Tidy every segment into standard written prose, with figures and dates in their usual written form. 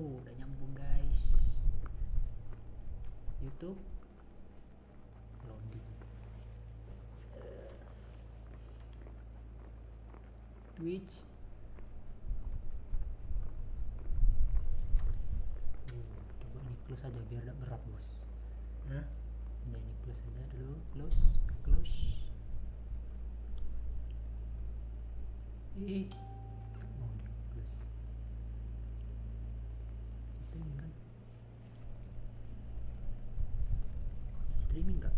udah nyambung guys. YouTube loading. Twitch. Coba ini close aja biar tidak berat bos. Hah? Nah, ini close aja dulu. Close. Oh, di close. Streaming kan? Streaming nggak?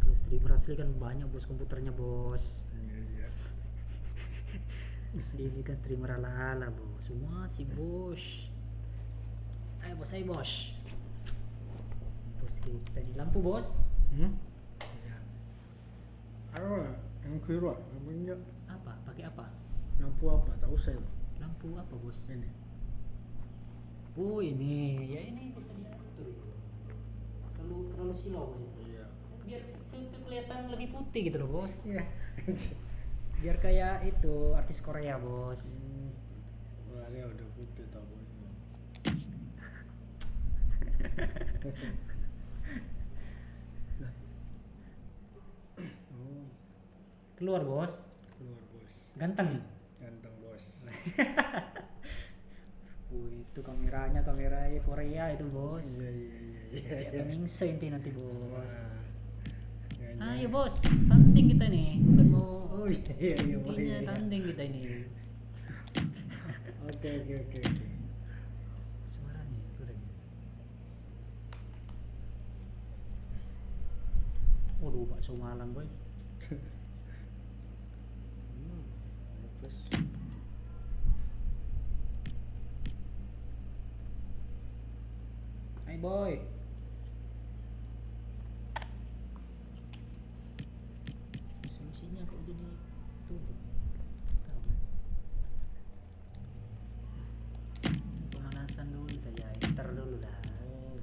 Kalau streamer asli kan banyak bos komputernya bos. Iya. Ini kan streamer ala-ala bos. Semua si bos. Ayo bos. Bos kita ini lampu bos. Iya. Apa? Yang kira namanya Apa? Pakai apa? lampu apa? Tak usah itu. Lampu apa bos? Ini. Oh ini, ya ini bisa diatur ya. Terlalu silau bos. Iya. Biar itu kelihatan lebih putih gitu loh bos. Iya. Biar kayak itu artis Korea bos. Wah, dia udah putih tau bos. Nah. Oh, Keluar bos. keluar bos. Ganteng. Ganteng bos. Itu kamera Korea itu bos. Iya. Ya ningso inti nanti bos. Wah, Ayo bos, tanding kita nih. Bukan mau Oh iya. intinya tanding kita ini. Oke. Suaranya kurang. Waduh, bakso Malang boy. Terus Hai boy. Mesinnya kok jadi turun? Tahu. Pemanasan dulu saya, enter dulu dah.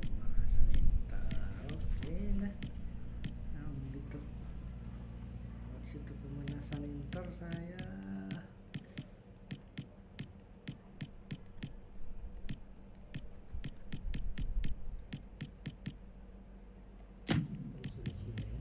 pemanasan entar. Oke lah. Nah, begitu. Situ pemanasan entar saya. Sudah sini ya.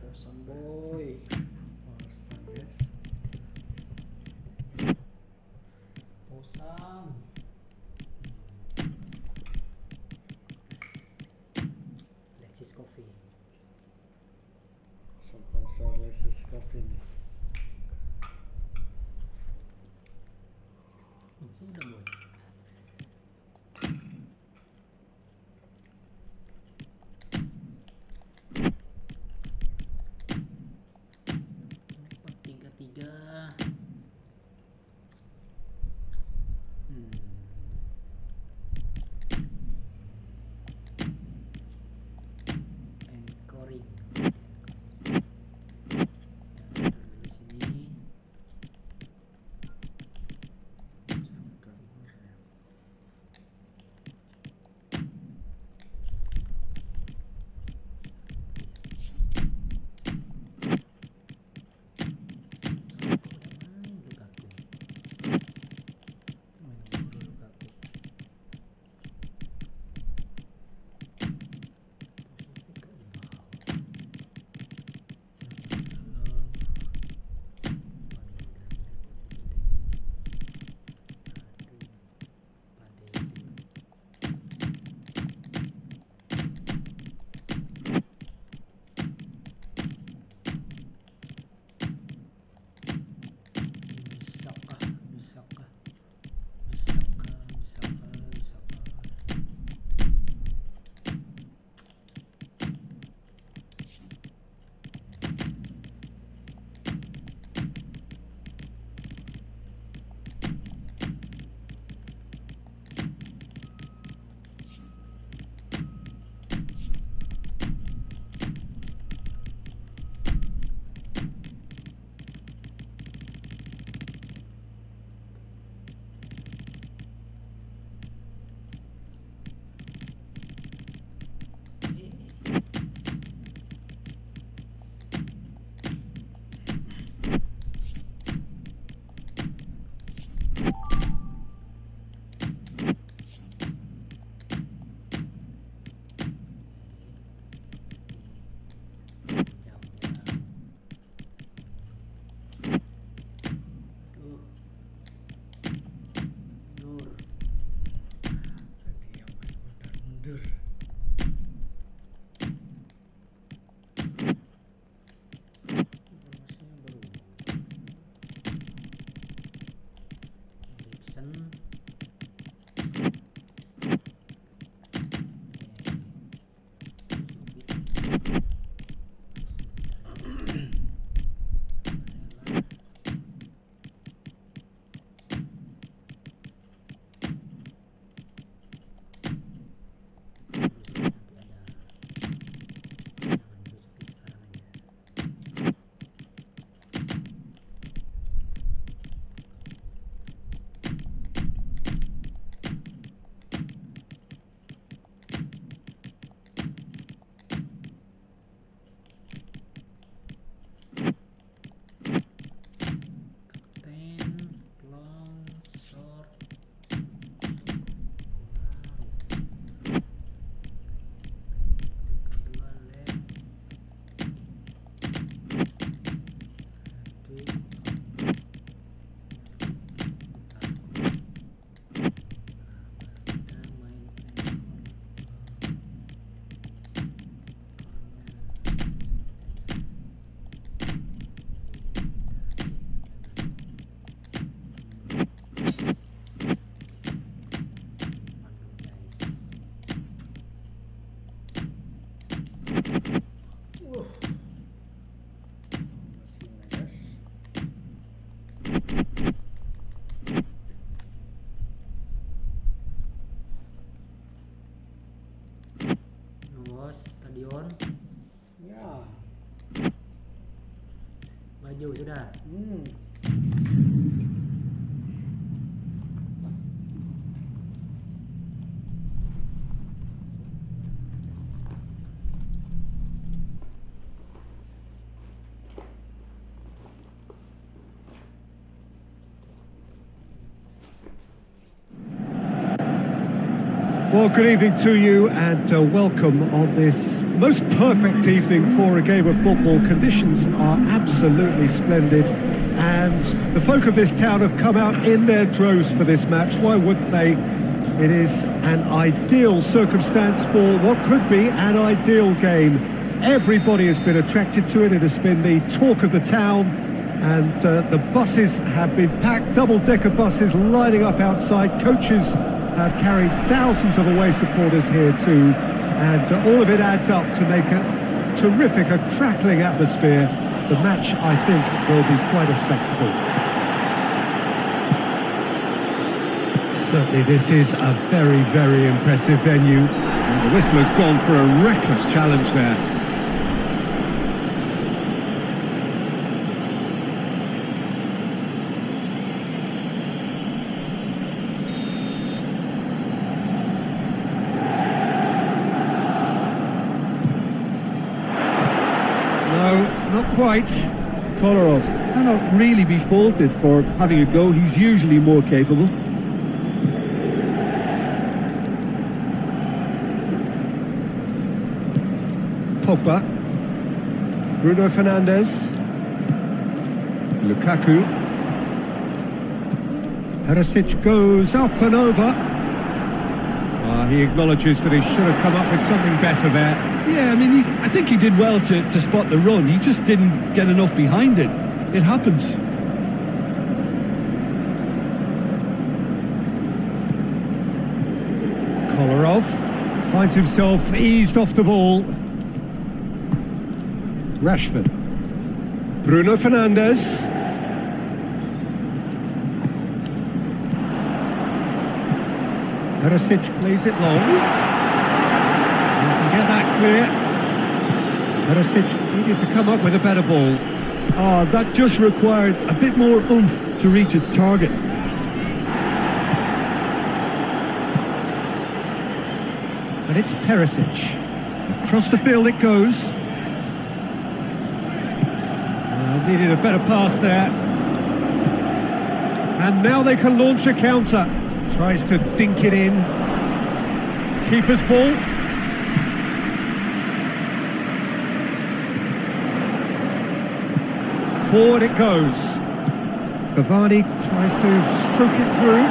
Bosan boy. Bosan guys. Bosan. Lexis Coffee. Sponsor Lesis Coffee nih. Udah boy. Tiga. Anchoring. Taruh di sini. bos, stadion. Ya. Maju sudah. Well, good evening to you and welcome on this most perfect evening for a game of football. Conditions are absolutely splendid and the folk of this town have come out in their droves for this match. Why wouldn't they? It is an ideal circumstance for what could be an ideal game. Everybody has been attracted to it. It has been the talk of the town and the buses have been packed, double-decker buses lining up outside. Coaches have carried thousands of away supporters here too, and all of it adds up to make a terrific, a crackling atmosphere. The match, I think, will be quite a spectacle. Certainly this is a very, very impressive venue. And the whistle has gone for a reckless challenge there. Not quite. Kolarov cannot really be faulted for having a go. He's usually more capable. Pogba. Bruno Fernandes. Lukaku. Perisic goes up and over. He acknowledges that he should have come up with something better there. Yeah, I mean, I think he did well to spot the run. He just didn't get enough behind it. It happens. Kolarov finds himself eased off the ball. Rashford. Bruno Fernandes. Perisic plays it long. You can get that clear. Perisic needed to come up with a better ball. Oh, that just required a bit more oomph to reach its target. And it's Perisic. Across the field it goes. Needed a better pass there. And now they can launch a counter. Tries to dink it in. Keeper's ball. Forward it goes. Cavani tries to stroke it through.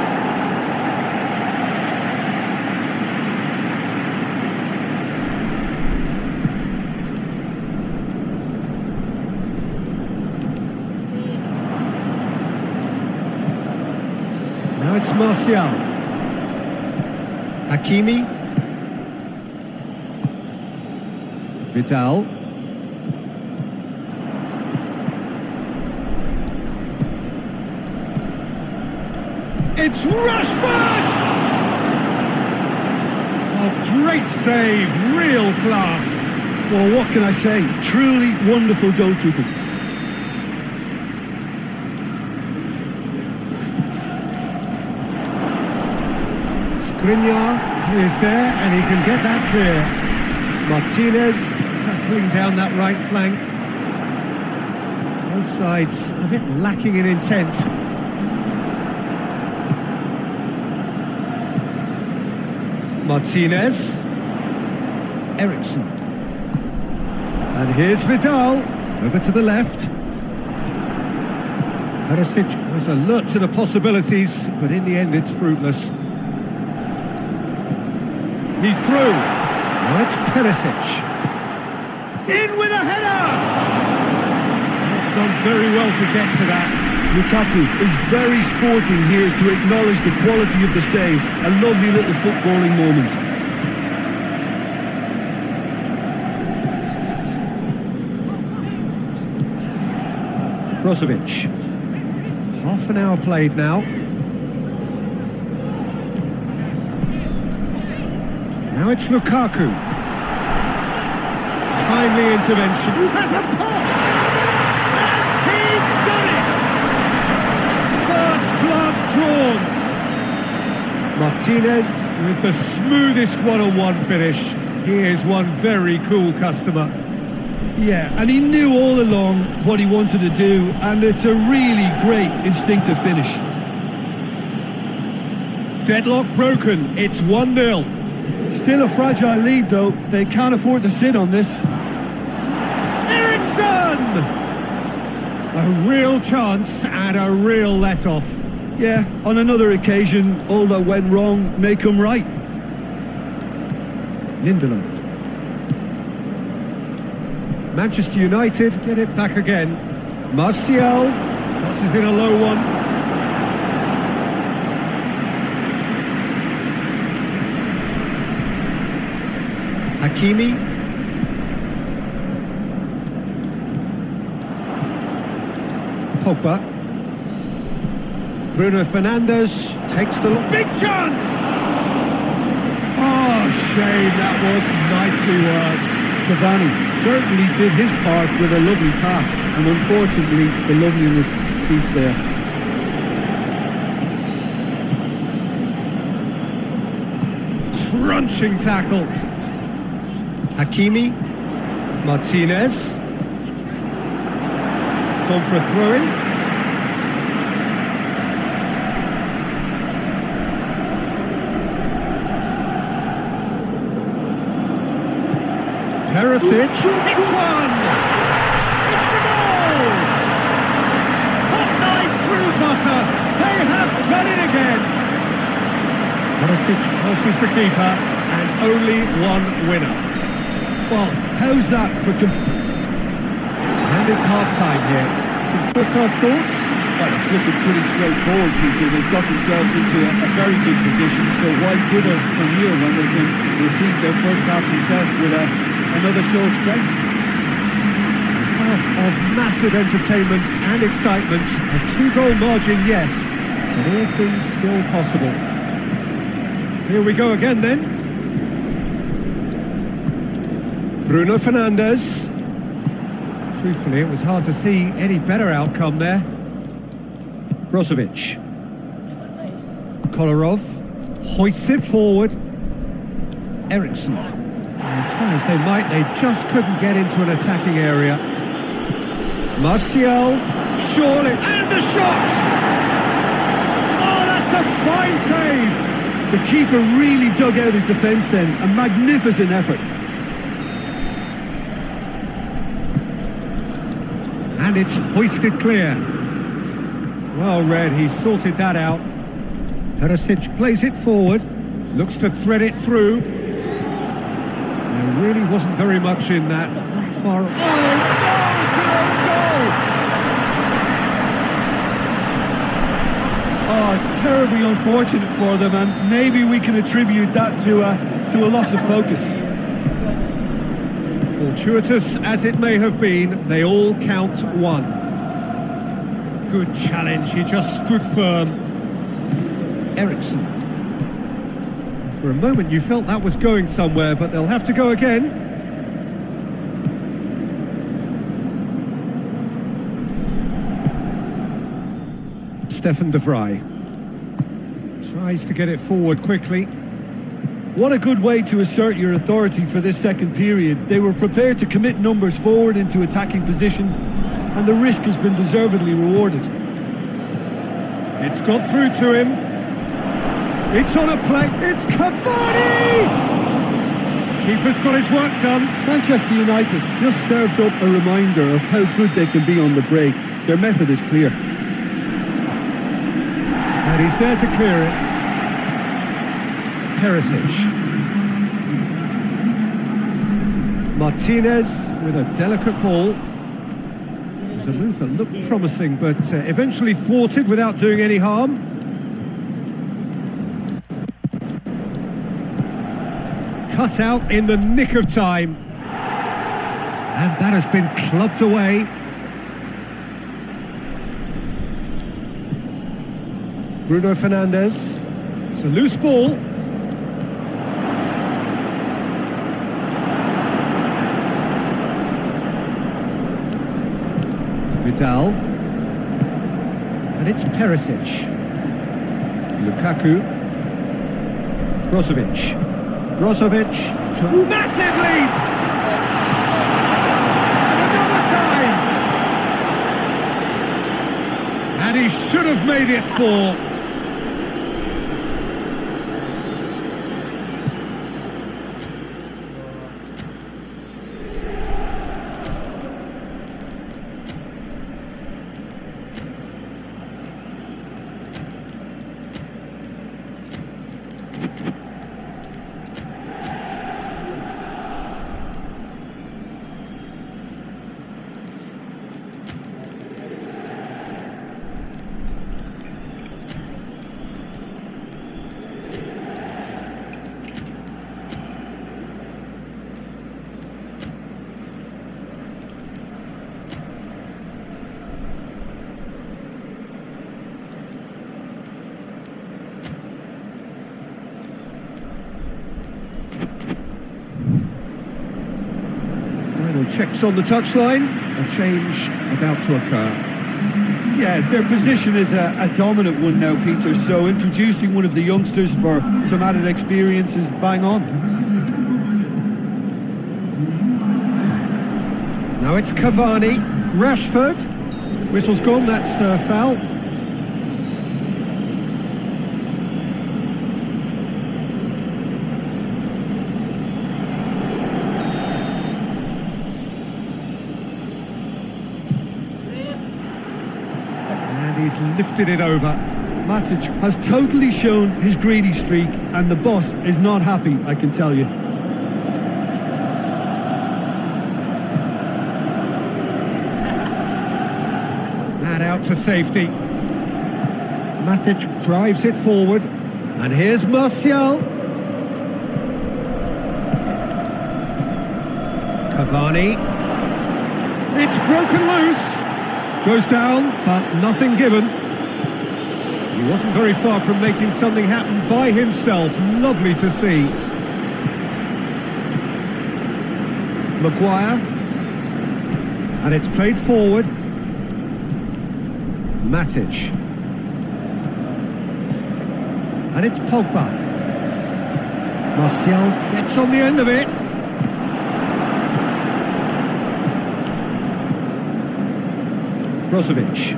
Now it's Martial. Hakimi. Vidal. It's Rashford! Oh, great save, real class. Well, what can I say? Truly wonderful goalkeeping. Skriniar is there and he can get that clear. Martinez battling down that right flank. Both sides a bit lacking in intent. Martinez. Eriksson. And here's Vidal. Over to the left. Perisic was alert to the possibilities, but in the end it's fruitless. He's through. Now it's Perisic. In with a header! He's done very well to get to that. Lukaku is very sporting here to acknowledge the quality of the save. A lovely little footballing moment. Brozovic. Half an hour played now. Now it's Lukaku. timely intervention. Has a pop! And he's done it! First blood drawn. Martinez with the smoothest one-on-one finish. He is one very cool customer. Yeah, and he knew all along what he wanted to do, and it's a really great instinctive finish. Deadlock broken, it's 1-0. Still a fragile lead, though. They can't afford to sit on this. Eriksson! A real chance and a real let-off. Yeah, on another occasion, all that went wrong may come right. Lindelof. Manchester United get it back again. Martial crosses in a low one. Hakimi. Pogba. Bruno Fernandes takes the big chance! Oh, shame, that was nicely worked. Cavani certainly did his part with a lovely pass, and unfortunately the loveliness ceased there. Crunching tackle. Hakimi. Martinez. It's gone for a throw-in. Perisic. It's one! It's a goal! Hot knife through butter. They have done it again. Perisic passes the keeper and only one winner. Well, how's that for... And it's half-time here. Some first-half thoughts? Well, it's looking pretty straightforward, Peter. They've got themselves into a very good position, so why dither from here when they can repeat their first-half success with another show of strength? Half of massive entertainment and excitement. A 2-goal margin, yes, but all things still possible. Here we go again then. Bruno Fernandes. Truthfully, it was hard to see any better outcome there. Brozovic. Kolarov hoists it forward. Eriksson. And try as they might, they just couldn't get into an attacking area. Martial, surely, and the shot! Oh, that's a fine save! The keeper really dug out his defence then. A magnificent effort. And it's hoisted clear. Well read, he sorted that out. Perisic plays it forward, looks to thread it through. There really wasn't very much in that. Not far. Oh, it's an own goal! Oh, it's terribly unfortunate for them, and maybe we can attribute that to a loss of focus. Fortuitous as it may have been, they all count one. Good challenge, he just stood firm. Eriksson. For a moment you felt that was going somewhere, but they'll have to go again. Stefan de Vrij tries to get it forward quickly. What a good way to assert your authority for this second period. They were prepared to commit numbers forward into attacking positions, and the risk has been deservedly rewarded. It's got through to him. It's on a plate. It's Cavani! Keeper's got his work done. Manchester United just served up a reminder of how good they can be on the break. Their method is clear. And he's there to clear it. Perisic. Martinez with a delicate ball. It was a move that looked promising, but eventually thwarted without doing any harm. Cut out in the nick of time. And that has been clubbed away. Bruno Fernandes. It's a loose ball. Vidal. And it's Perisic. Lukaku. Brozovic. Brozovic. Massive leap! And another time! And he should have made it 4. Checks on the touchline, a change about to occur. Yeah, their position is a dominant one now, Peter, so introducing one of the youngsters for some added experience is bang on. Now it's Cavani, Rashford, whistle's gone, that's foul. He's lifted it over. Matic has totally shown his greedy streak, and the boss is not happy, I can tell you. And out to safety. Matic drives it forward, and here's Martial. Cavani. It's broken loose. Goes down, but nothing given. He wasn't very far from making something happen by himself. Lovely to see. Maguire. And it's played forward. Matic. And it's Pogba. Martial gets on the end of it. Brozovic.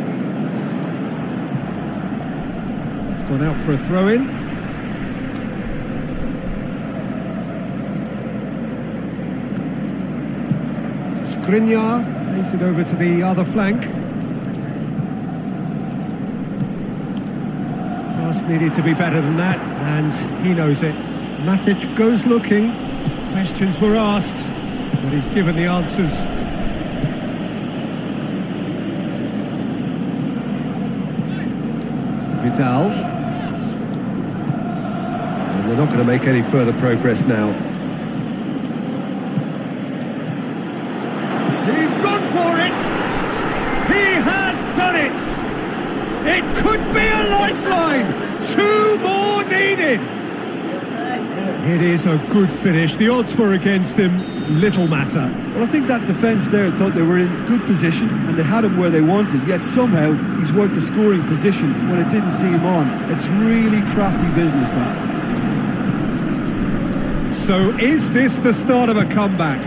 It's gone out for a throw-in. Skriniar plays it over to the other flank. Pass needed to be better than that, and he knows it. Matic goes looking. Questions were asked, but he's given the answers. Vidal. And they're not going to make any further progress now. He's gone for it! He has done it! It could be a lifeline! 2 more needed! It is a good finish. The odds were against him. Little matter. Well, I think that defence there thought they were in good position and they had him where they wanted, yet somehow he's worked the scoring position when it didn't see him on. It's really crafty business, that. So is this the start of a comeback?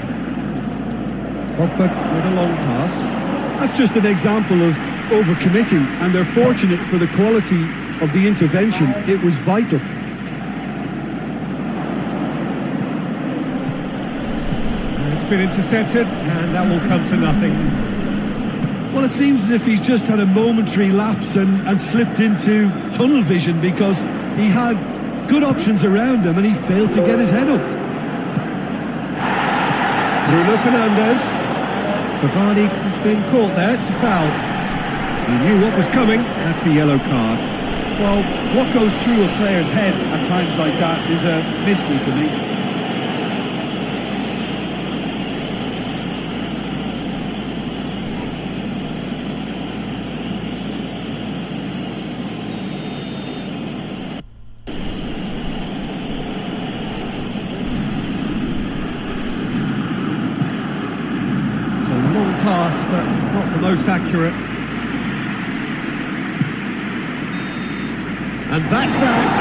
Pogba with a long pass. That's just an example of overcommitting, and they're fortunate for the quality of the intervention. It was vital. Been intercepted, and that will come to nothing. Well, it seems as if he's just had a momentary lapse and slipped into tunnel vision, because he had good options around him and he failed to get his head up. Bruno Fernandes. Cavani has been caught there. It's a foul. He knew what was coming. That's a yellow card. Well, what goes through a player's head at times like that is a mystery to me. pass, but not the most accurate. And that's that.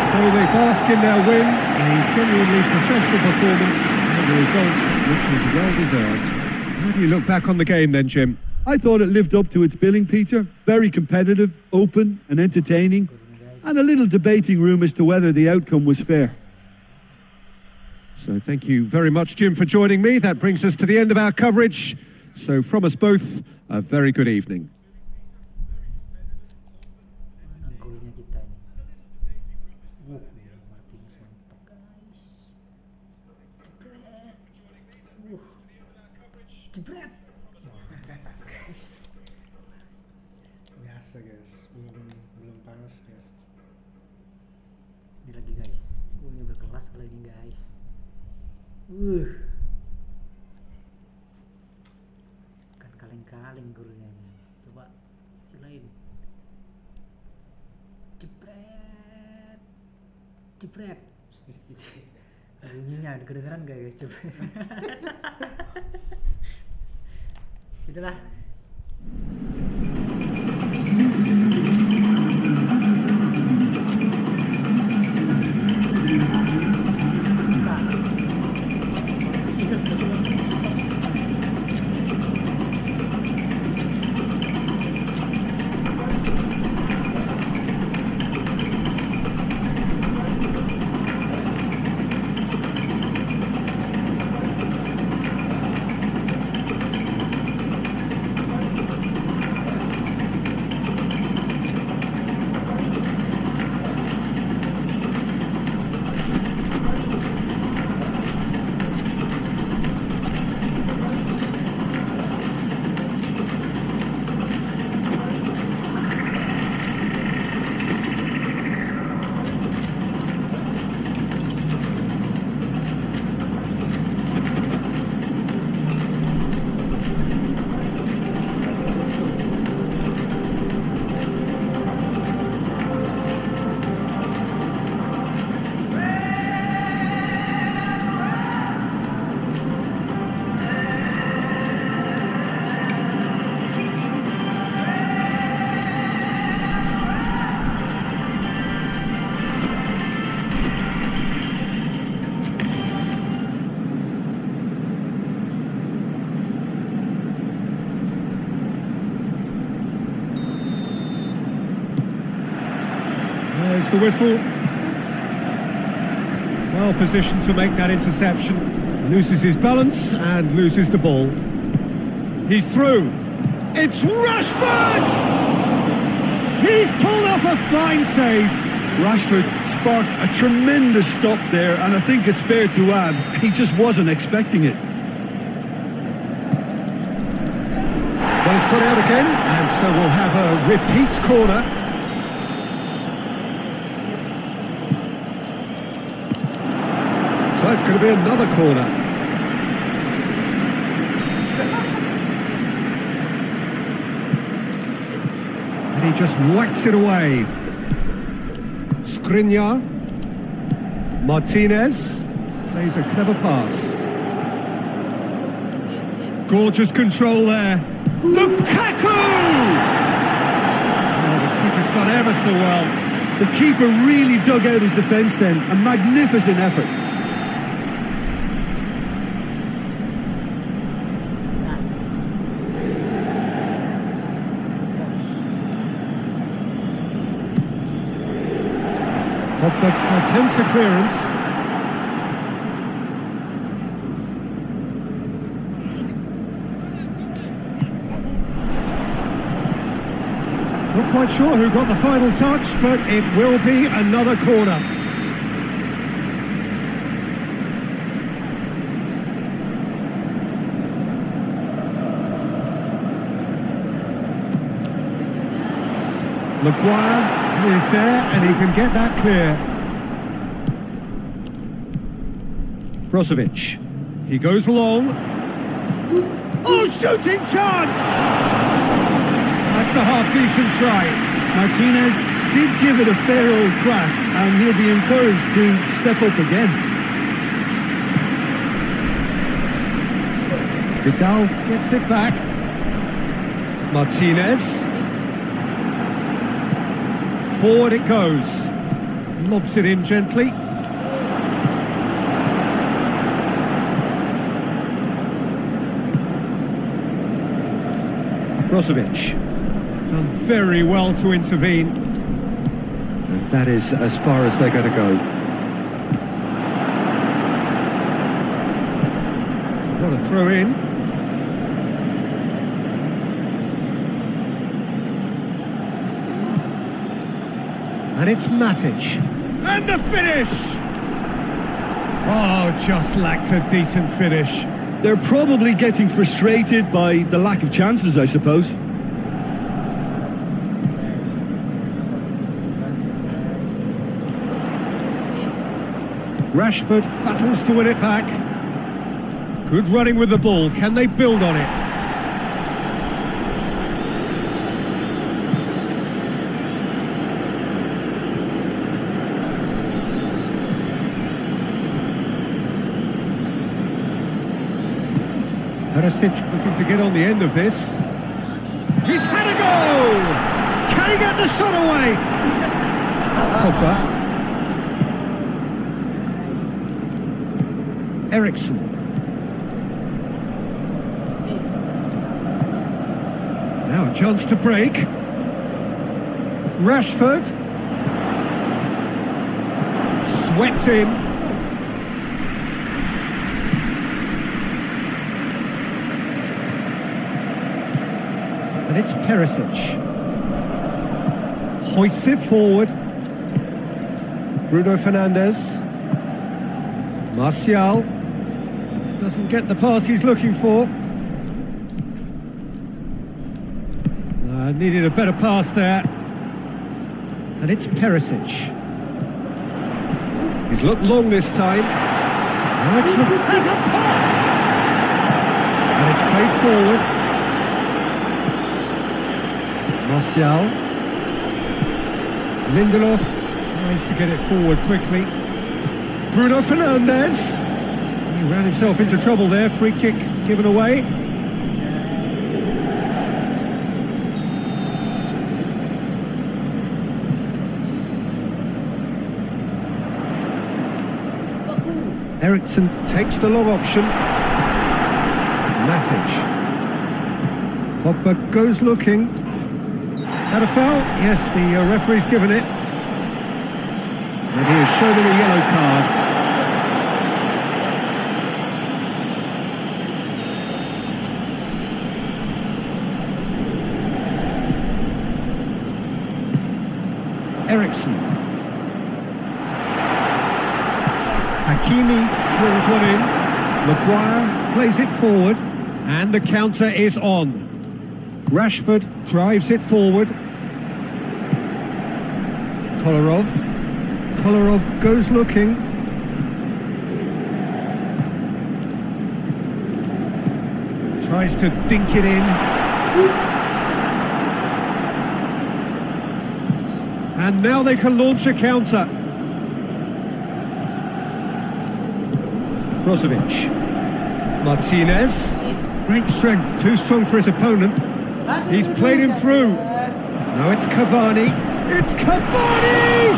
So they bask in their win, a genuinely professional performance, and a result which was well deserved. How do you look back on the game then, Jim? I thought it lived up to its billing, Peter. Very competitive, open and entertaining, and a little debating room as to whether the outcome was fair. So thank you very much, Jim, for joining me. That brings us to the end of our coverage. So from us both, a very good evening. Mana golnya kita ini? Martinez mantap guys. Jebret. Jebret. Biasa guys, belum panas guys. Ini lagi guys. Ini udah kelas kali ini guys. Kan kaleng-kaleng golnya ini. Coba sisi lain. Jebret. Jebret. Bunyinya kedengeran gak guys? Jebret. Itulah. There's the whistle. Well positioned to make that interception. Loses his balance and loses the ball. He's through. It's Rashford! He's pulled off a fine save. Rashford sparked a tremendous stop there, and I think it's fair to add, he just wasn't expecting it. Well, it's got out again, and so we'll have a repeat corner. So it's going to be another corner. And he just whacks it away. Skriniar. Martinez plays a clever pass. Gorgeous control there. Lukaku! Oh, the keeper's done ever so well. The keeper really dug out his defence then. A magnificent effort. Pogba attempts a clearance. Not quite sure who got the final touch, but it will be another corner. Maguire is there and he can get that clear. Brozovic, he goes long. Oh, shooting chance! That's a half-decent try. Martinez did give it a fair old crack, and he'll be encouraged to step up again. Vidal gets it back. Martinez. Forward it goes. Lobs it in gently. Brozovic. Done very well to intervene. And that is as far as they're going to go. What a throw in. And it's Matic. And the finish! Oh, just lacked a decent finish. They're probably getting frustrated by the lack of chances, I suppose. Rashford battles to win it back. Good running with the ball. Can they build on it? Perisic looking to get on the end of this. He's had a goal! Can he get the shot away? Pogba. Ericsson. Now a chance to break. Rashford. Swept in. And it's Perisic. Hoists it forward. Bruno Fernandes. Martial. Doesn't get the pass he's looking for. Needed a better pass there. And it's Perisic. He's looked long this time. Now it's there's a pop! And it's played forward. Martial. Lindelof tries to get it forward quickly. Bruno Fernandes. He ran himself into trouble there. Free kick given away. Ericsson takes the long option. Matic. Pogba goes looking. Had a foul? Yes, the referee's given it. And he has shown him a yellow card. Ericsson. Hakimi drills one in. Maguire plays it forward. And the counter is on. Rashford drives it forward. Kolarov. Kolarov goes looking. Tries to dink it in. And now they can launch a counter. Brozovic. Martinez. Great strength, too strong for his opponent. He's played him through. Now it's Cavani. It's Cavani!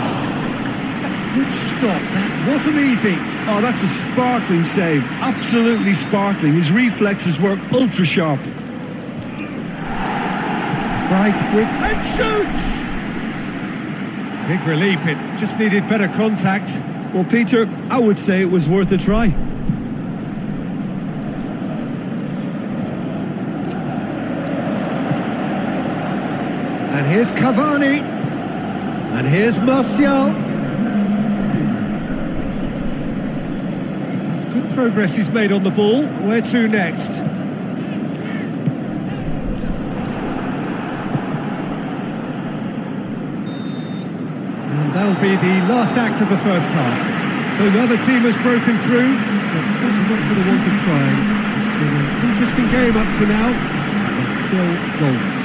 Good stop. That wasn't easy. Oh, that's a sparkling save. Absolutely sparkling. His reflexes work ultra sharp. Fry quick and shoots! Big relief. It just needed better contact. Well, Peter, I would say it was worth a try. And here's Cavani. And here's Martial. That's good progress he's made on the ball. Where to next? And that'll be the last act of the first half. So the other team has broken through, but certainly not for the want of trying. It's been an interesting game up to now, but still goals.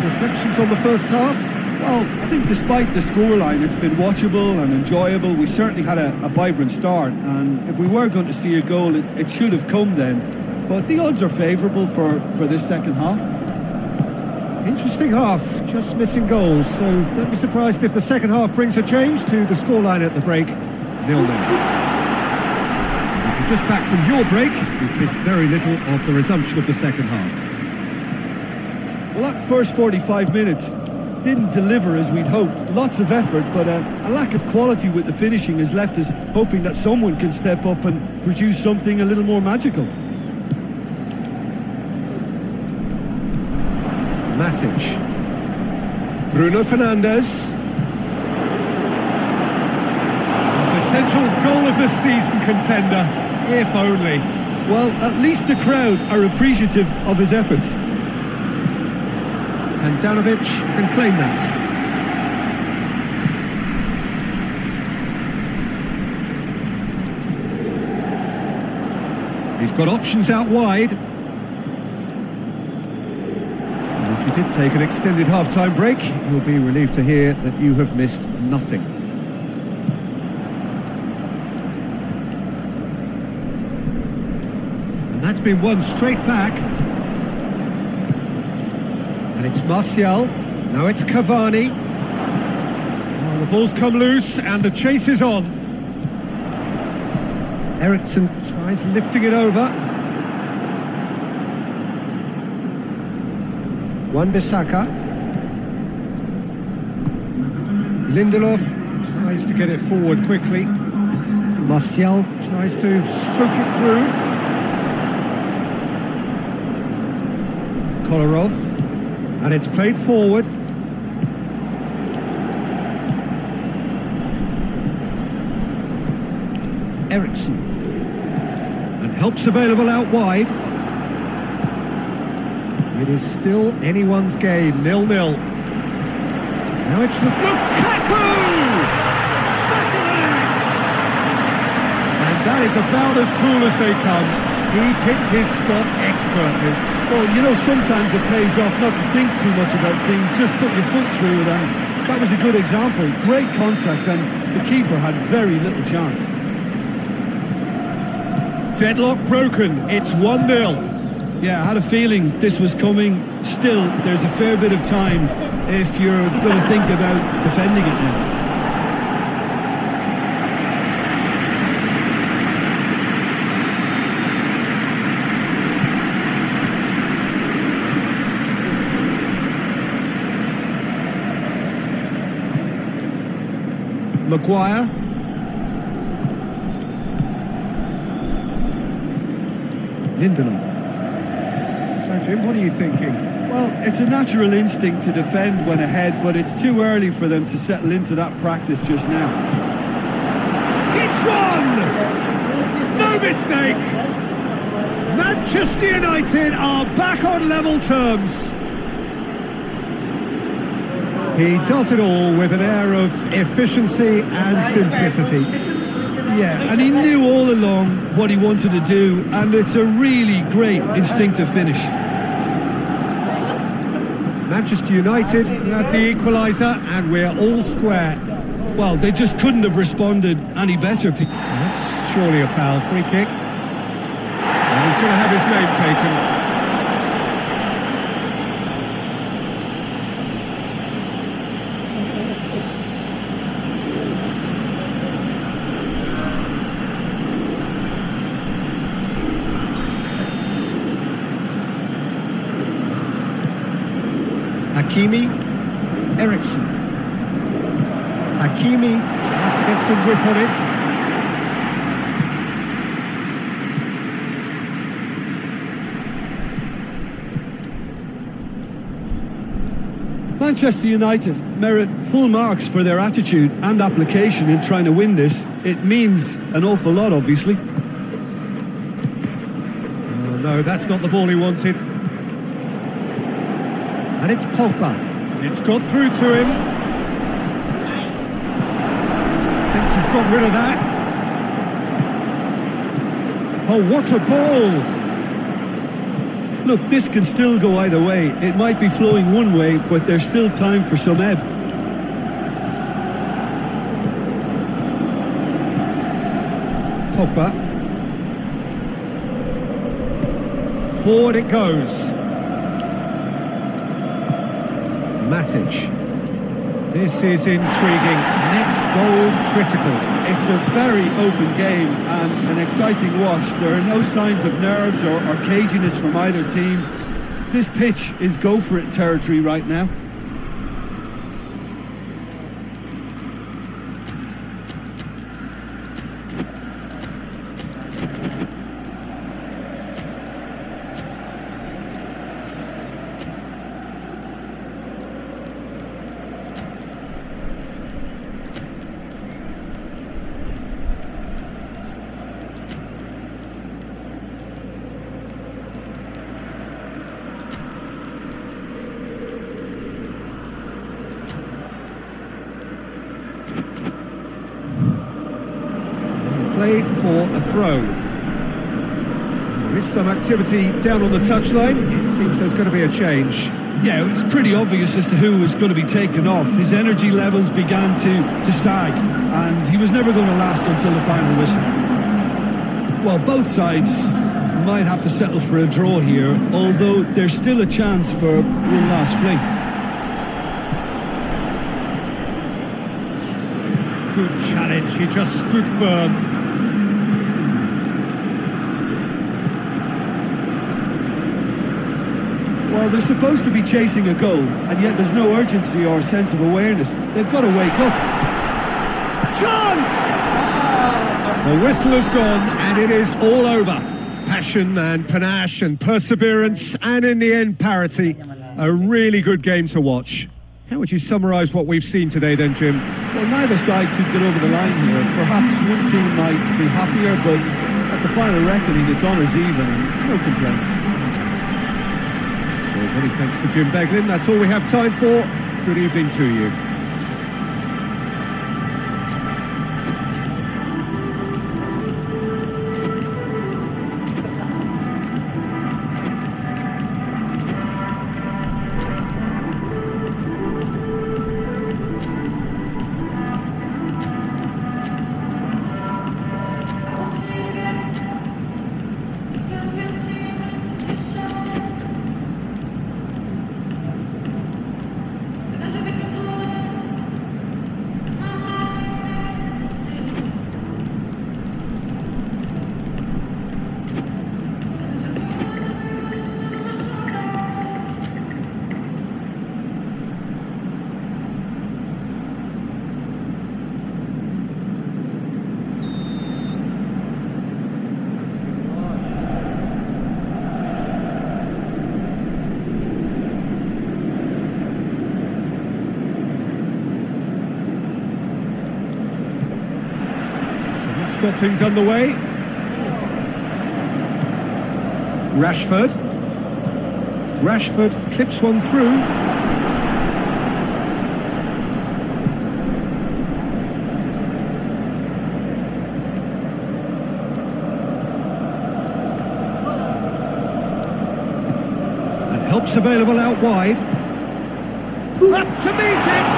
Reflections on the first half? Well, I think despite the scoreline, it's been watchable and enjoyable. We certainly had a vibrant start, and if we were going to see a goal, it should have come then. but the odds are favourable for this second half. Interesting half, just missing goals, so don't be surprised if the second half brings a change to the scoreline at the break, 0-0. If you're just back from your break, you've missed very little of the resumption of the second half. Well, that first 45 minutes didn't deliver as we'd hoped. Lots of effort, but a lack of quality with the finishing has left us hoping that someone can step up and produce something a little more magical. Matic. Bruno Fernandes. Potential goal of the season contender, if only. Well, at least the crowd are appreciative of his efforts. And Danovic can claim that. He's got options out wide. And if you did take an extended half-time break, you'll be relieved to hear that you have missed nothing. And that's been won straight back. And it's Martial, now it's Cavani. Well, the ball's come loose and the chase is on. Eriksen tries lifting it over. Wan-Bissaka. Lindelof tries to get it forward quickly. Martial tries to stroke it through. Kolarov. And it's played forward. Eriksen. And help's available out wide. It is still anyone's game, 0-0. Now it's Lukaku! Back of the net! And that is about as cool as they come. He picked his spot expertly. Well, you know, sometimes it pays off not to think too much about things, just put your foot through it, and that was a good example. Great contact, and the keeper had very little chance. Deadlock broken, it's 1-0. Yeah, I had a feeling this was coming. Still, there's a fair bit of time if you're going to think about defending it now. Maguire. Lindelof. So Jim, what are you thinking? Well, it's a natural instinct to defend when ahead, but it's too early for them to settle into that practice just now. It's one! No mistake! Manchester United are back on level terms. He does it all with an air of efficiency and simplicity. Yeah, and he knew all along what he wanted to do, and it's a really great instinctive finish. Manchester United grab the equaliser, and we're all square. Well, they just couldn't have responded any better. That's surely a foul, free kick. And he's going to have his name taken. Hakimi, Eriksen. Hakimi tries to get some whip on it. Manchester United merit full marks for their attitude and application in trying to win this. It means an awful lot, obviously. Oh no, that's not the ball he wanted. And it's Pogba. It's got through to him. Thinks he's got rid of that. Oh, what a ball! Look, this can still go either way. It might be flowing one way, but there's still time for some ebb. Pogba. Forward it goes. Matic. This is intriguing. Next goal critical. It's a very open game and an exciting watch. There are no signs of nerves or caginess from either team. This pitch is go-for-it territory right now. Play for a throw. There is some activity down on the touchline. It seems there's going to be a change. Yeah, it's pretty obvious as to who was going to be taken off. His energy levels began to sag, and he was never going to last until the final whistle. Well, both sides might have to settle for a draw here, although there's still a chance for one last fling. Good challenge, he just stood firm. Well, they're supposed to be chasing a goal, and yet there's no urgency or sense of awareness. They've got to wake up. Chance! The whistle has gone, and it is all over. Passion and panache and perseverance, and in the end, parity. A really good game to watch. How would you summarise what we've seen today then, Jim? Well, neither side could get over the line here. Perhaps one team might be happier, but at the final reckoning, it's honours even, and no complaints. So many thanks to Jim Beglin. That's all we have time for. Good evening to you. Got things underway. Rashford clips one through. And help's available out wide. Up to meet it.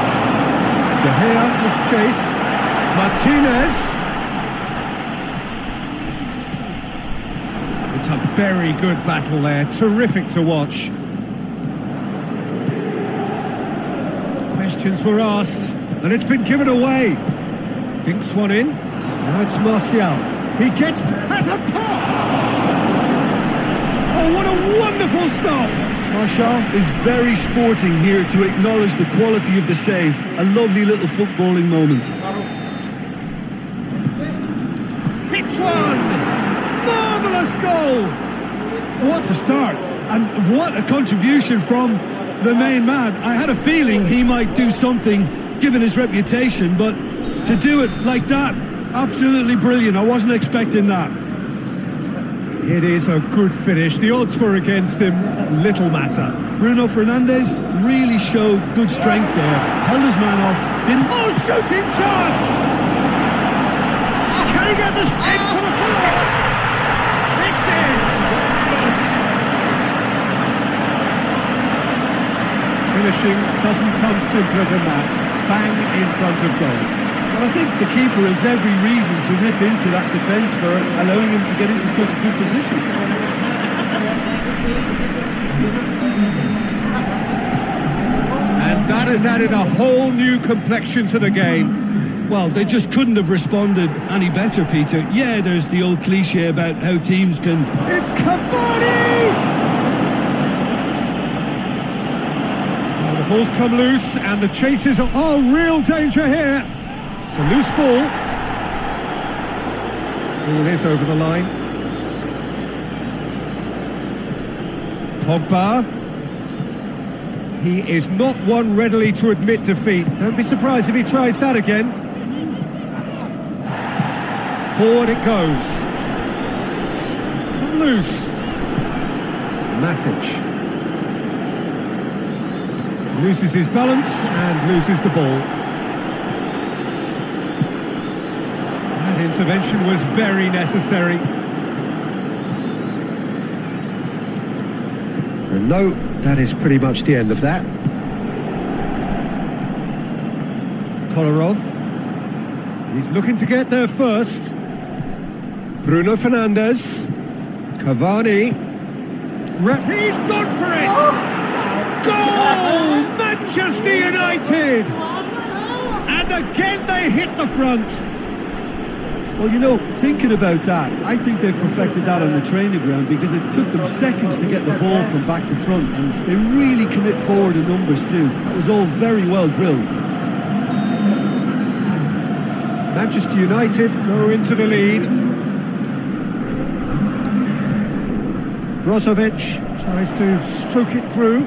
De Gea was chased. Martinez. It's a very good battle there, terrific to watch. Questions were asked, and it's been given away. Dinks one in, now it's Martial. He gets, has a pop! Oh, what a wonderful stop! Martial is very sporting here to acknowledge the quality of the save. A lovely little footballing moment. Hits one! Marvellous goal! What a start, and what a contribution from the main man. I had a feeling he might do something given his reputation, but to do it like that, absolutely brilliant. I wasn't expecting that. It is a good finish. The odds were against him, little matter. Bruno Fernandes really showed good strength there. Held his man off. Oh, shooting chance! Can he get this in for the follow-up? It's in! Finishing doesn't come simpler than that. Bang in front of goal. Well, I think the keeper has every reason to rip into that defence for allowing him to get into such a good position. And that has added a whole new complexion to the game. Well, they just couldn't have responded any better, Peter. Yeah, there's the old cliche about how teams can... It's Cavani! Well, the ball's come loose and the chase is... Oh, real danger here. It's a loose ball. Ball is over the line. Pogba. He is not one readily to admit defeat. Don't be surprised if he tries that again. Forward it goes. It's come loose. Matic loses his balance and loses the ball. That intervention was very necessary. And no, that is pretty much the end of that. Kolarov. He's looking to get there first. Bruno Fernandes. Cavani. He's gone for it! Goal! Manchester United! And again they hit the front. Well, you know, thinking about that, I think they've perfected that on the training ground because it took them seconds to get the ball from back to front, and they really commit forward in numbers too. That was all very well drilled. Manchester United go into the lead. Brozovic tries to stroke it through.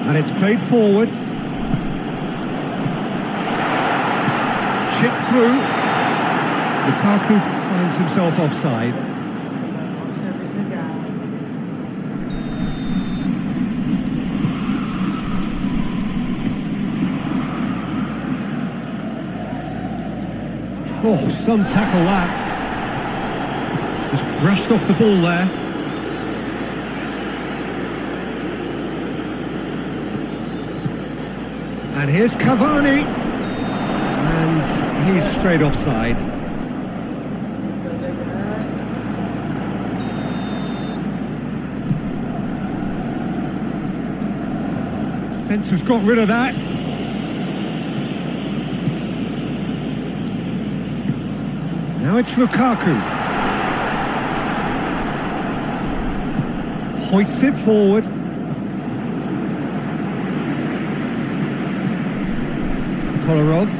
And it's played forward. Chip through. Lukaku finds himself offside. Oh, some tackle that. Just brushed off the ball there. And here's Cavani. And he's straight offside. Defence has got rid of that. Now it's Lukaku. Hoists it forward. Kolarov.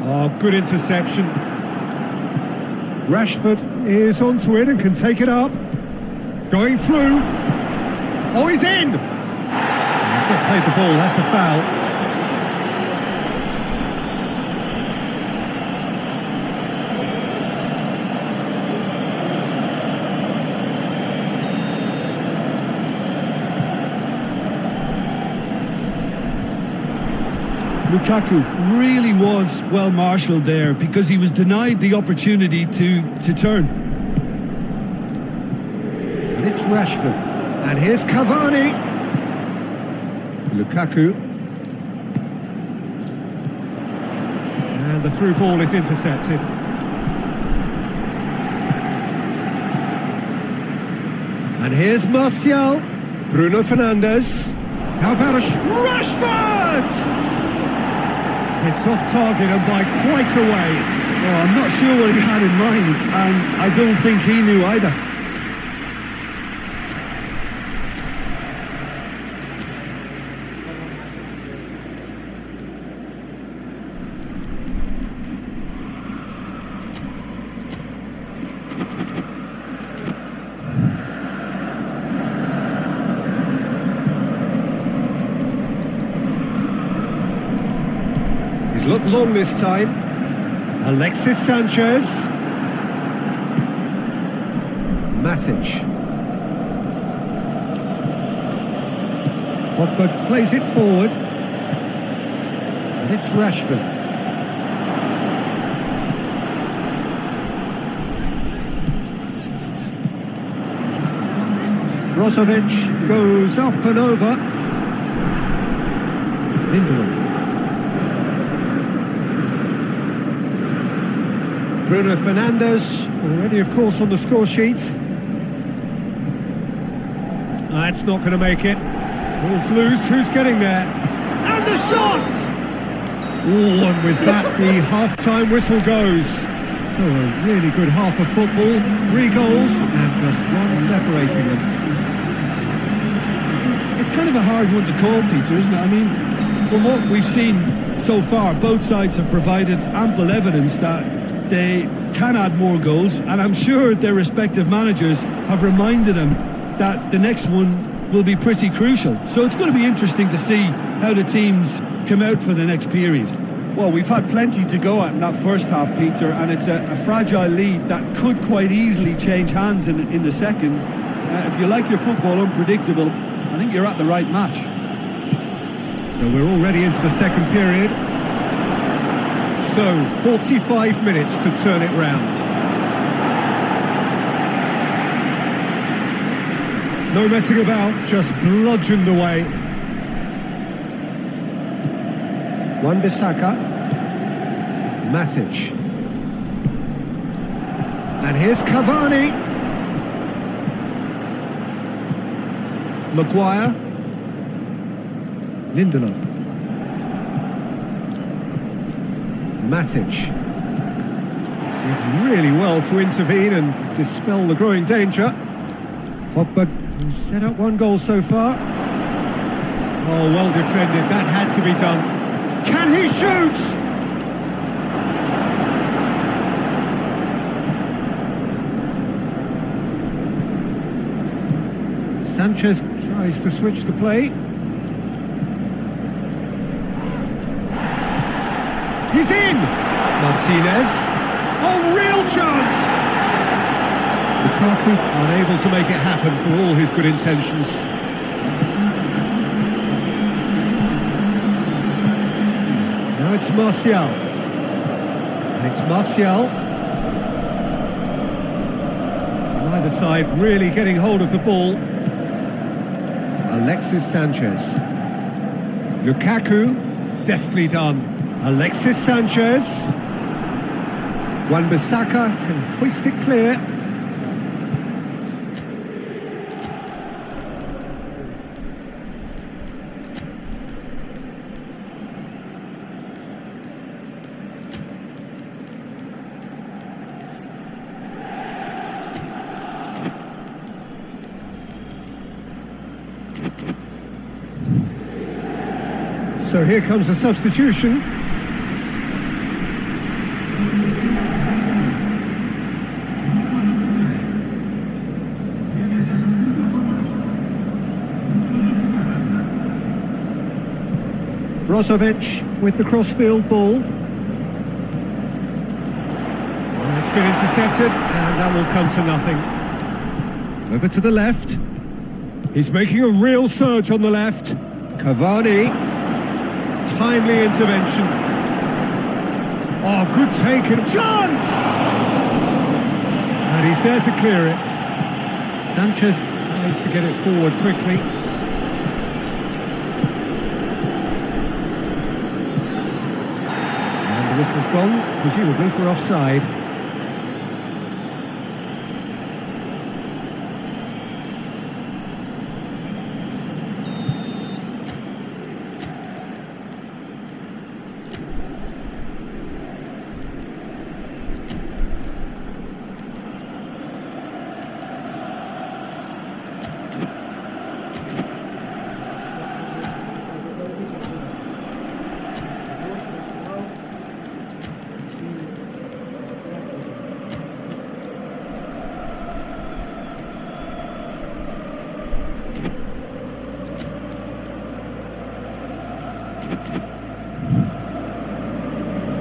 Oh, good interception. Rashford is onto it and can take it up. Going through. Oh, he's in! He's not played the ball, that's a foul. Lukaku really was well marshalled there because he was denied the opportunity to turn. And it's Rashford. And here's Cavani. Lukaku. And the through ball is intercepted. And here's Martial. Bruno Fernandes. How about Rashford! It's off target and by quite a way. Oh, I'm not sure what he had in mind, and I don't think he knew either. He's looked long this time. Alexis Sanchez. Matic. Pogba plays it forward. And it's Rashford. Brozovic goes up and over. Lindelof. Bruno Fernandes, already of course on the score sheet. That's not going to make it. Ball's loose, who's getting there? And the shot! Oh, and with that the half-time whistle goes. So a really good half of football, 3 goals and just one separating them. It's kind of a hard one to call, Peter, isn't it? I mean, from what we've seen so far, both sides have provided ample evidence that they can add more goals, and I'm sure their respective managers have reminded them that the next one will be pretty crucial. So it's going to be interesting to see how the teams come out for the next period. Well, we've had plenty to go at in that first half, Peter, and it's a fragile lead that could quite easily change hands in the second. If you like your football unpredictable, I think you're at the right match. So we're already into the second period. So 45 minutes to turn it round. No messing about, just bludgeoned away. Wan-Bissaka, Matic, and here's Cavani. Maguire, Lindelof, Matic did really well to intervene and dispel the growing danger. Pogba set up 1 goal so far. Oh, well defended, that had to be done. Can he shoot? Sanchez tries to switch the play. He's in! Martinez. Oh, real chance! Lukaku unable to make it happen for all his good intentions. Now it's Martial. And it's Martial. Neither side really getting hold of the ball. Alexis Sanchez. Lukaku, deftly done. Alexis Sanchez. Wan-Bissaka can hoist it clear. So here comes the substitution. Brozovic with the crossfield ball. And it's been intercepted, and that will come to nothing. Over to the left. He's making a real surge on the left. Cavani. Timely intervention. Oh, good take and chance! And he's there to clear it. Sanchez tries to get it forward quickly. And the whistle's gone, presumably for offside.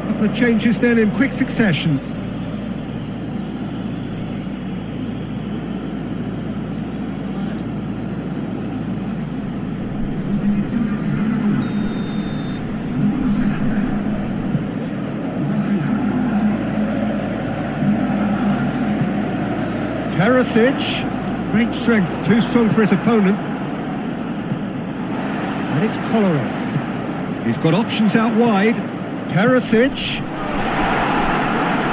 Couple of changes then in quick succession. Perisic, great strength, too strong for his opponent. And it's Kolarov. He's got options out wide. Perisic.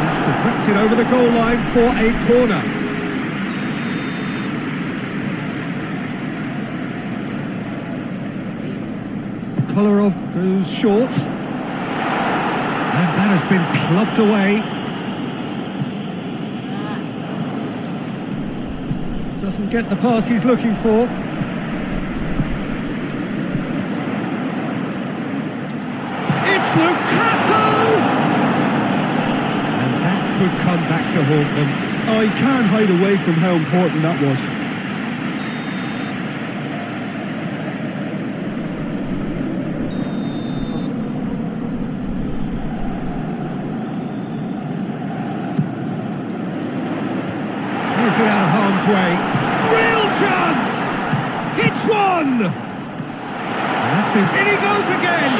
It's deflected over the goal line for a corner. The colour of those shorts. And that has been clubbed away. Doesn't get the pass he's looking for. It's Lukaku! And that could come back to haunt them. Oh, he can't hide away from how important that was. Clears it out of harm's way. Real chance! Hits one! And that's been... In he goes again!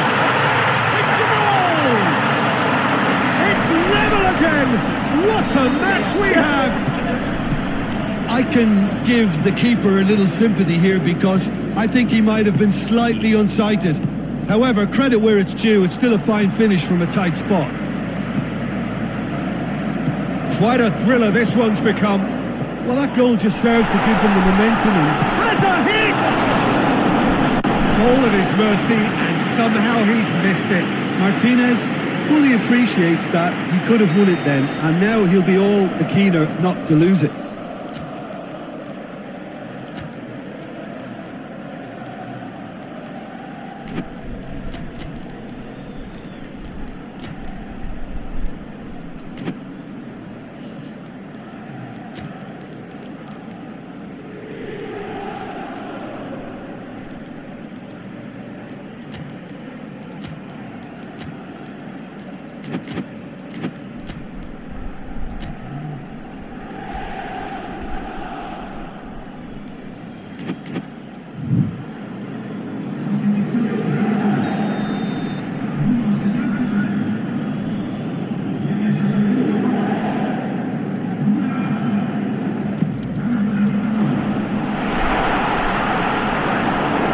It's the goal! It's level again! What a match we have! I can give the keeper a little sympathy here because I think he might have been slightly unsighted. However, credit where it's due, it's still a fine finish from a tight spot. Quite a thriller this one's become. Well, that goal just serves to give them the momentum and... Has a hit! Goal at his mercy, and somehow he's missed it. Martinez fully appreciates that. He could have won it then, and now he'll be all the keener not to lose it.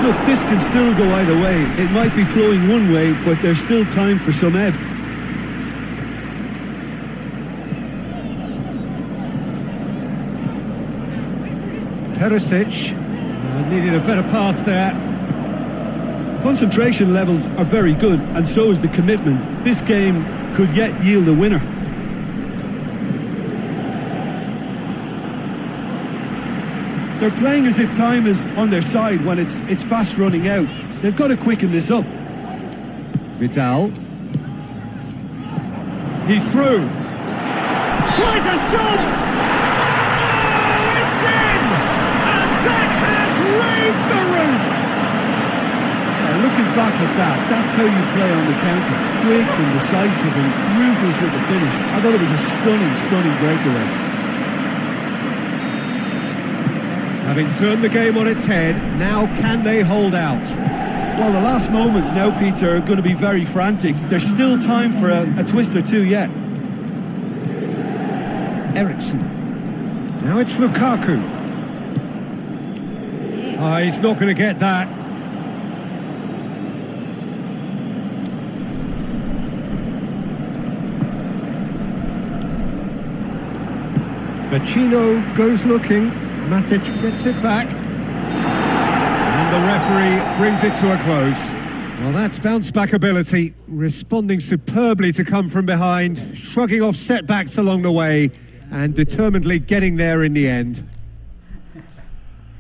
Look, this can still go either way. It might be flowing one way, but there's still time for some ebb. Perisic needed a better pass there. Concentration levels are very good, and so is the commitment. This game could yet yield a winner. They're playing as if time is on their side when it's fast running out. They've got to quicken this up. Vidal. He's through. Tries a shot! Oh, it's in! And that has raised the roof! Looking back at that, that's how you play on the counter. Quick and decisive and ruthless with the finish. I thought it was a stunning, stunning breakaway. Having turned the game on its head, now can they hold out? Well, the last moments now, Peter, are going to be very frantic. There's still time for a twist or two yet. Ericsson. Now it's Lukaku. Oh, he's not going to get that. Vecino goes looking. Matic gets it back. And the referee brings it to a close. Well, that's bounce-back ability, responding superbly to come from behind, shrugging off setbacks along the way, and determinedly getting there in the end.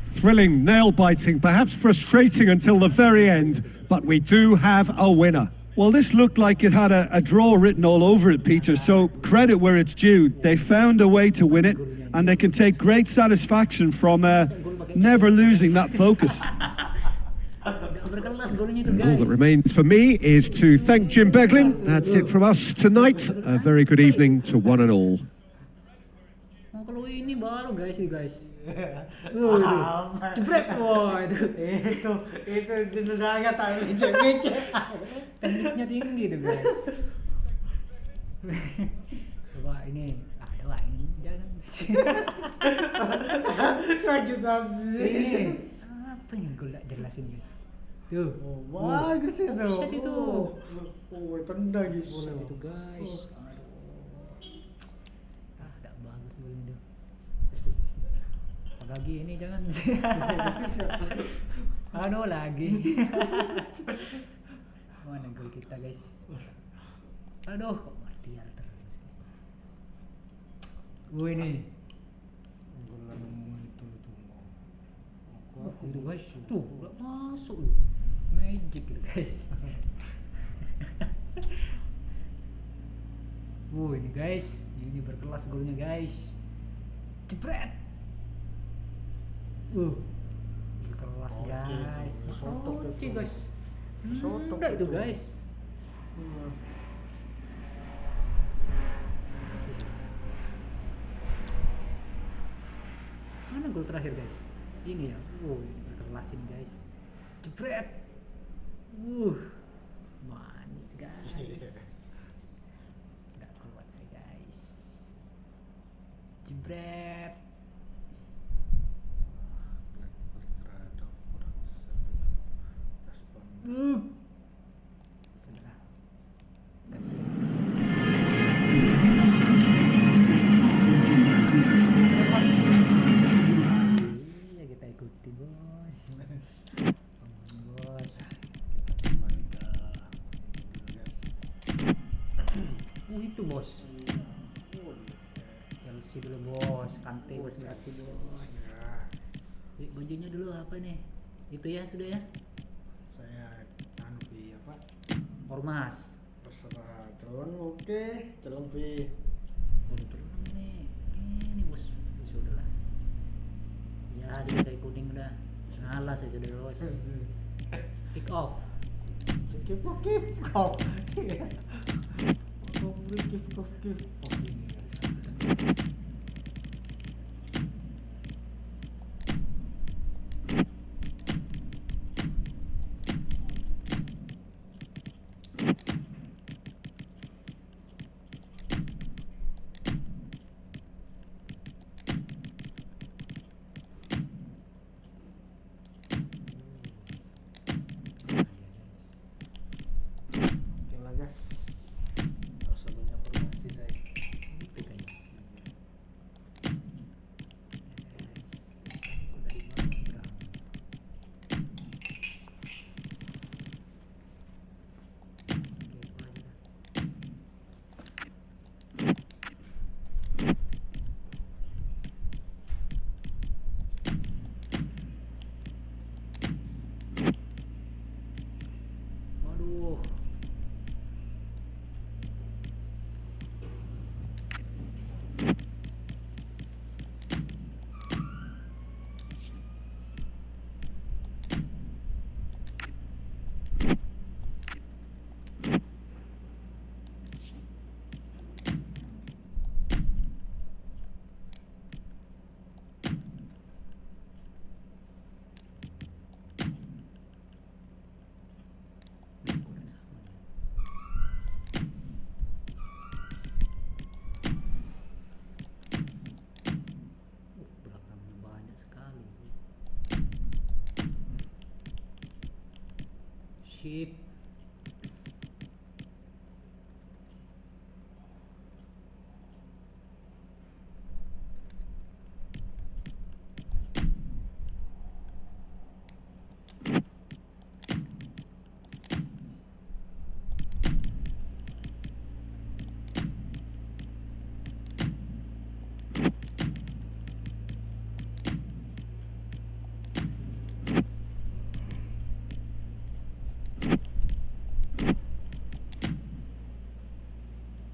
Thrilling, nail-biting, perhaps frustrating until the very end, but we do have a winner. Well, this looked like it had a draw written all over it, Peter, so credit where it's due. They found a way to win it, and they can take great satisfaction from never losing that focus. And all that remains for me is to thank Jim Beglin. That's it from us tonight. A very good evening to one and all. Kalau ini baru guys. Apa? Jebret, wah itu. Itu dudanya tak becek-becek. Tekniknya tinggi tuh guys. Coba ini, coba ini jangan. Lanjut Ini apa yang gue jelasin guys? Tuh, bagus itu. Offset itu. Tendang gitu. Offset itu guys. lagi ini jangan. Anu lagi. Mana gol kita guys? Aduh, kok Martial terus. Ini. Gol itu Itu guys, tuh udah masuk. Magic gitu guys. Ini guys, ini berkelas golnya guys. Jebret. Berkelas guys. Sotok Oke itu. guys. Sotok Udah itu itu. guys. Mana gol terakhir guys? Ini ya. Ini berkelas ini guys. Jebret. Manis guys. Nggak kuat saya guys. Jebret. Rada kurang respon. Sudah. Kasih. Iya kita ikuti bos. Bos. Itu bos. Chelsea dulu bos, Kante bos beraksi bos. Bajunya dulu apa nih? Itu ya sudah ya. Saya apa? Ormas. Terserah celeng oke, celeng V. Untuk nih. Ini bos. Sudah lah. Ya sudah saya kuning udah. Ngalah saya sudah bos. Kick off. Kick off. Kick off. Oke lah guys. Tak usah banyak formasi saya. Itu guys. Aku dari mana? Waduh. Belakangnya banyak sekali. Ship.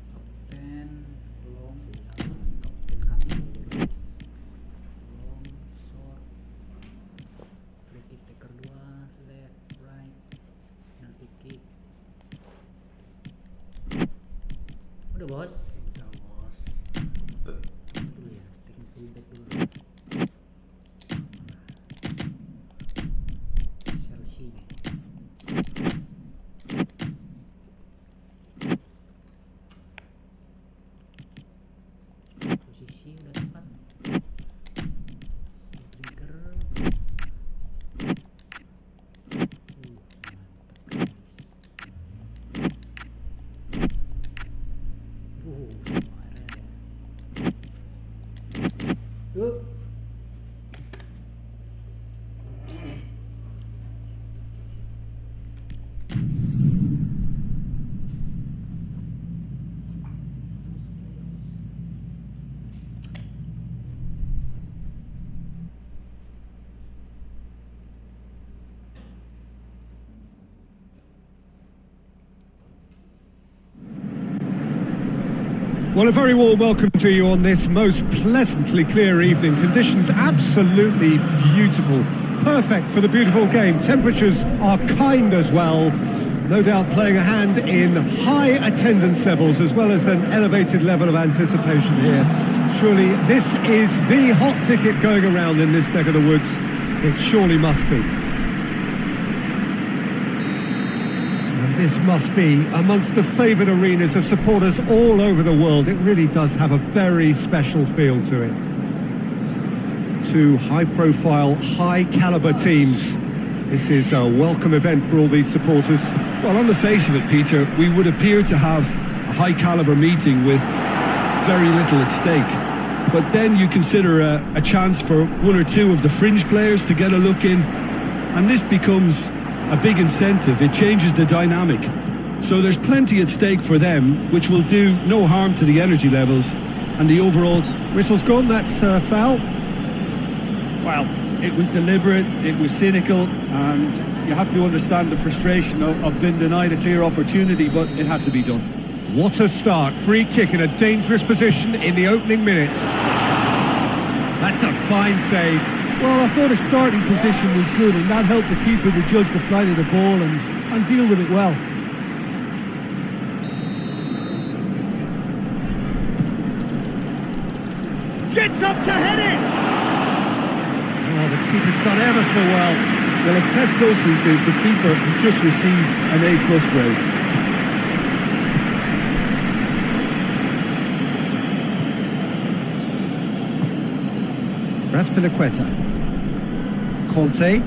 Kapten long kapten kami dulu guys. Long short. Free kick taker 2 left right. Penalty kick. Udah bos. Udah bos. Dulu ya, taking full back dulu. Chelsea. Posisi udah tepat. Trigger. Mantap guys. Marah ya. Well, a very warm welcome to you on this most pleasantly clear evening. Conditions absolutely beautiful. Perfect for the beautiful game. Temperatures are kind as well. No doubt playing a hand in high attendance levels as well as an elevated level of anticipation here. Surely this is the hot ticket going around in this neck of the woods. It surely must be. This must be amongst the favoured arenas of supporters all over the world. It really does have a very special feel to it. Two high-profile, high-caliber teams. This is a welcome event for all these supporters. Well, on the face of it, Peter, we would appear to have a high-caliber meeting with very little at stake. But then you consider a chance for one or two of the fringe players to get a look in, and this becomes a big incentive. It changes the dynamic. So there's plenty at stake for them, which will do no harm to the energy levels and the overall... Whistle's gone, that's foul. Well, it was deliberate, it was cynical, and you have to understand the frustration of being denied a clear opportunity, but it had to be done. What a start. Free kick in a dangerous position in the opening minutes. That's a fine save. Well, I thought his starting position was good, and that helped the keeper to judge the flight of the ball and deal with it well. Gets up to head it! Oh, the keeper's done ever so well. Well, as tests go, Peter, the keeper has just received an A+ grade. Raspinaqueta. Conte.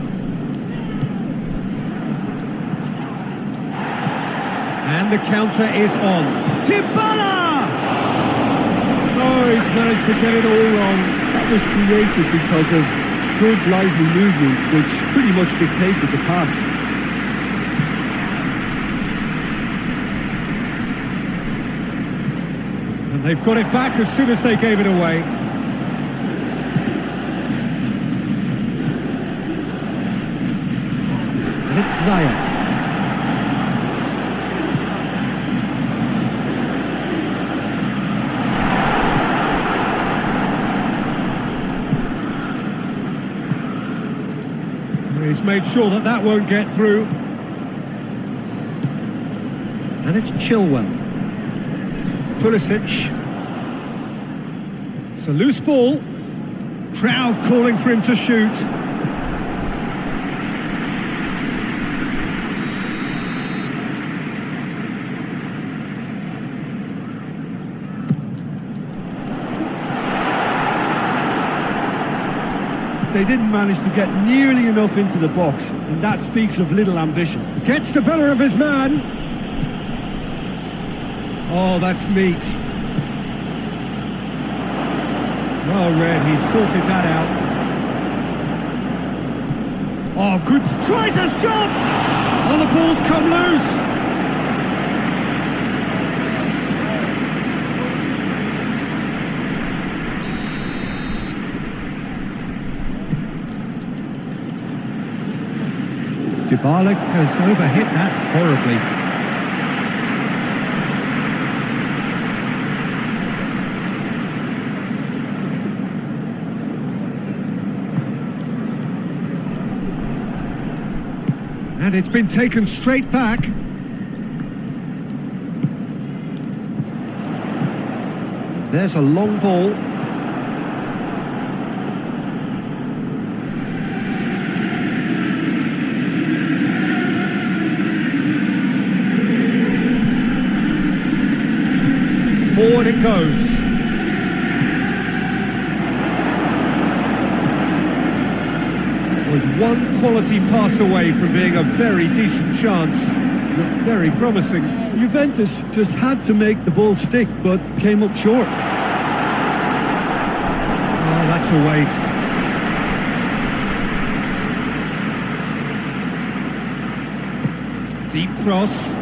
And the counter is on. Dybala! Oh, he's managed to get it all wrong. That was created because of good, lively movement, which pretty much dictated the pass. And they've got it back as soon as they gave it away. And it's Ziyech. He's made sure that that won't get through. And it's Chilwell. Pulisic. It's a loose ball. Crowd calling for him to shoot. They didn't manage to get nearly enough into the box, and that speaks of little ambition. Gets the better of his man. Oh, that's neat. Well read, he sorted that out. Oh, good. Tries a shot! Oh, the ball's come loose. Dybala has overhit that horribly. And it's been taken straight back. There's a long ball. Forward it goes. That was one quality pass away from being a very decent chance. Looked very promising. Juventus just had to make the ball stick, but came up short. Oh, that's a waste. Deep cross.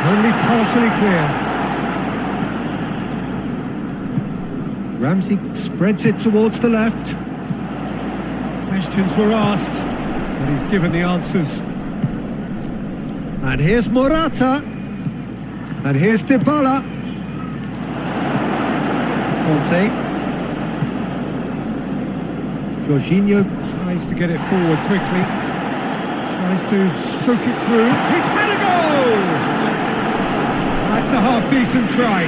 Only partially clear. Ramsey spreads it towards the left. Questions were asked, but he's given the answers. And here's Morata. And here's Dybala. Conte. Jorginho tries to get it forward quickly. Tries to stroke it through. He's had a goal! That's a half-decent try.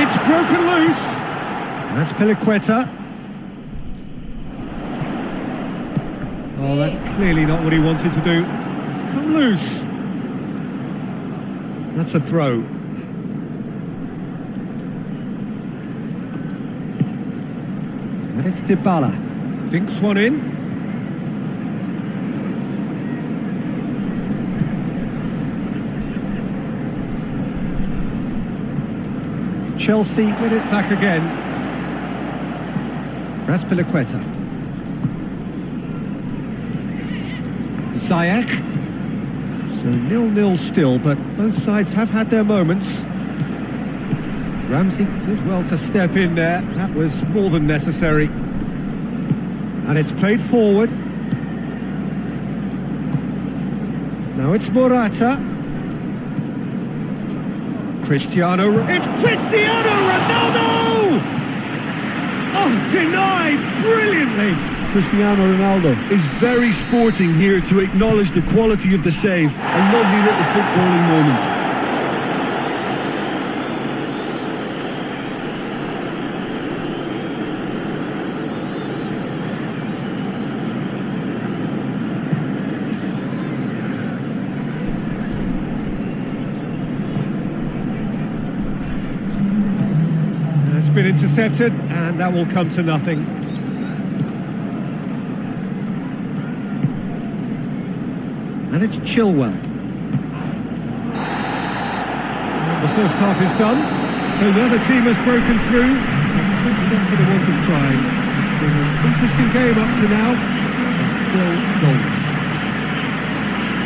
It's broken loose. That's Piliqueta. Oh, that's clearly not what he wanted to do. It's come loose. That's a throw. And it's Dybala. Dinks one in. Chelsea win it back again. That's Piliqueta. Ziyech. So 0-0 still, but both sides have had their moments. Ramsey did well to step in there. That was more than necessary. And it's played forward. Now it's Morata. It's Cristiano Ronaldo! Oh, denied brilliantly. Cristiano Ronaldo is very sporting here to acknowledge the quality of the save. A lovely little footballing moment. Been intercepted, and that will come to nothing. And it's Chilwell. And the first half is done, so the other team has broken through. That's certainly not going to want to try. Been an interesting game up to now, but still goals.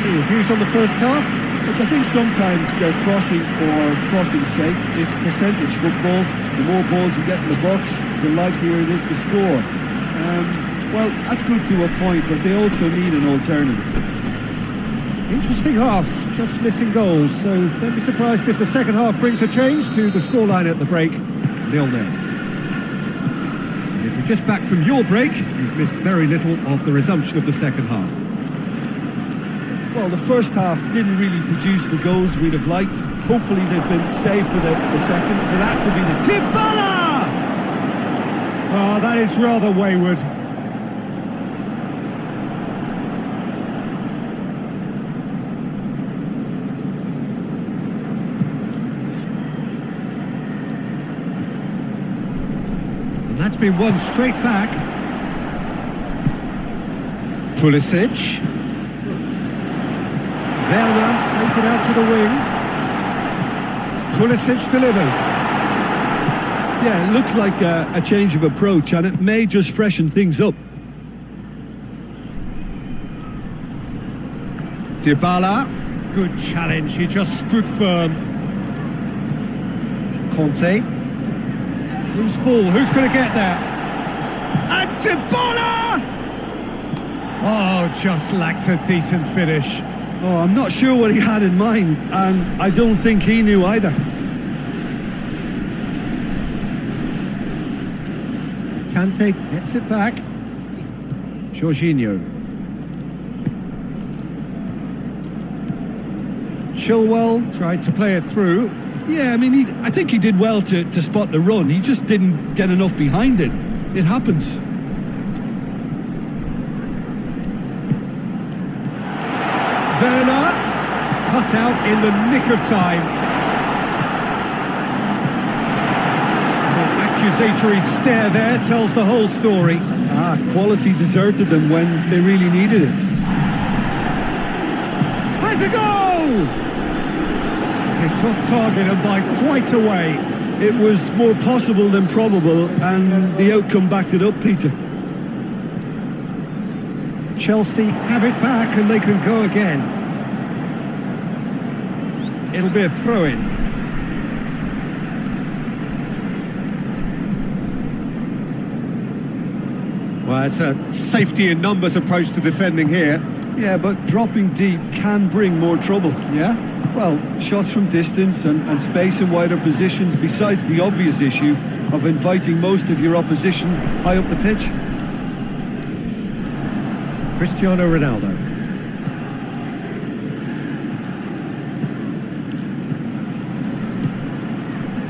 So your views on the first half? Look, I think sometimes they're crossing for crossing's sake. It's percentage football. The more balls you get in the box, the likelier it is to score. Well, that's good to a point, but they also need an alternative. Interesting half, just missing goals, so don't be surprised if the second half brings a change to the scoreline at the break, 0-0. And if you're just back from your break, you've missed very little of the resumption of the second half. Well, the first half didn't really produce the goals we'd have liked. Hopefully they've been saved for the second, for that to be the... Dybala! Oh, that is rather wayward. And that's been won straight back. Pulisic. Werner plays it out to the wing. Pulisic delivers. Yeah, it looks like a change of approach, and it may just freshen things up. Dybala, good challenge, he just stood firm. Conte. Loose ball, who's going to get there? And Dybala! Oh, just lacked a decent finish. Oh, I'm not sure what he had in mind, and I don't think he knew either. Kante gets it back. Jorginho. Chilwell tried to play it through. Yeah, I mean, I think he did well to spot the run. He just didn't get enough behind it. It happens. Werner, cut out in the nick of time. The accusatory stare there tells the whole story. Quality deserted them when they really needed it. Has a goal! It's off target and by quite a way. It was more possible than probable, and the outcome backed it up, Peter. Chelsea have it back and they can go again. It'll be a throw-in. Well, it's a safety in numbers approach to defending here. Yeah, but dropping deep can bring more trouble. Yeah? Well, shots from distance and space in wider positions, besides the obvious issue of inviting most of your opposition high up the pitch. Cristiano Ronaldo.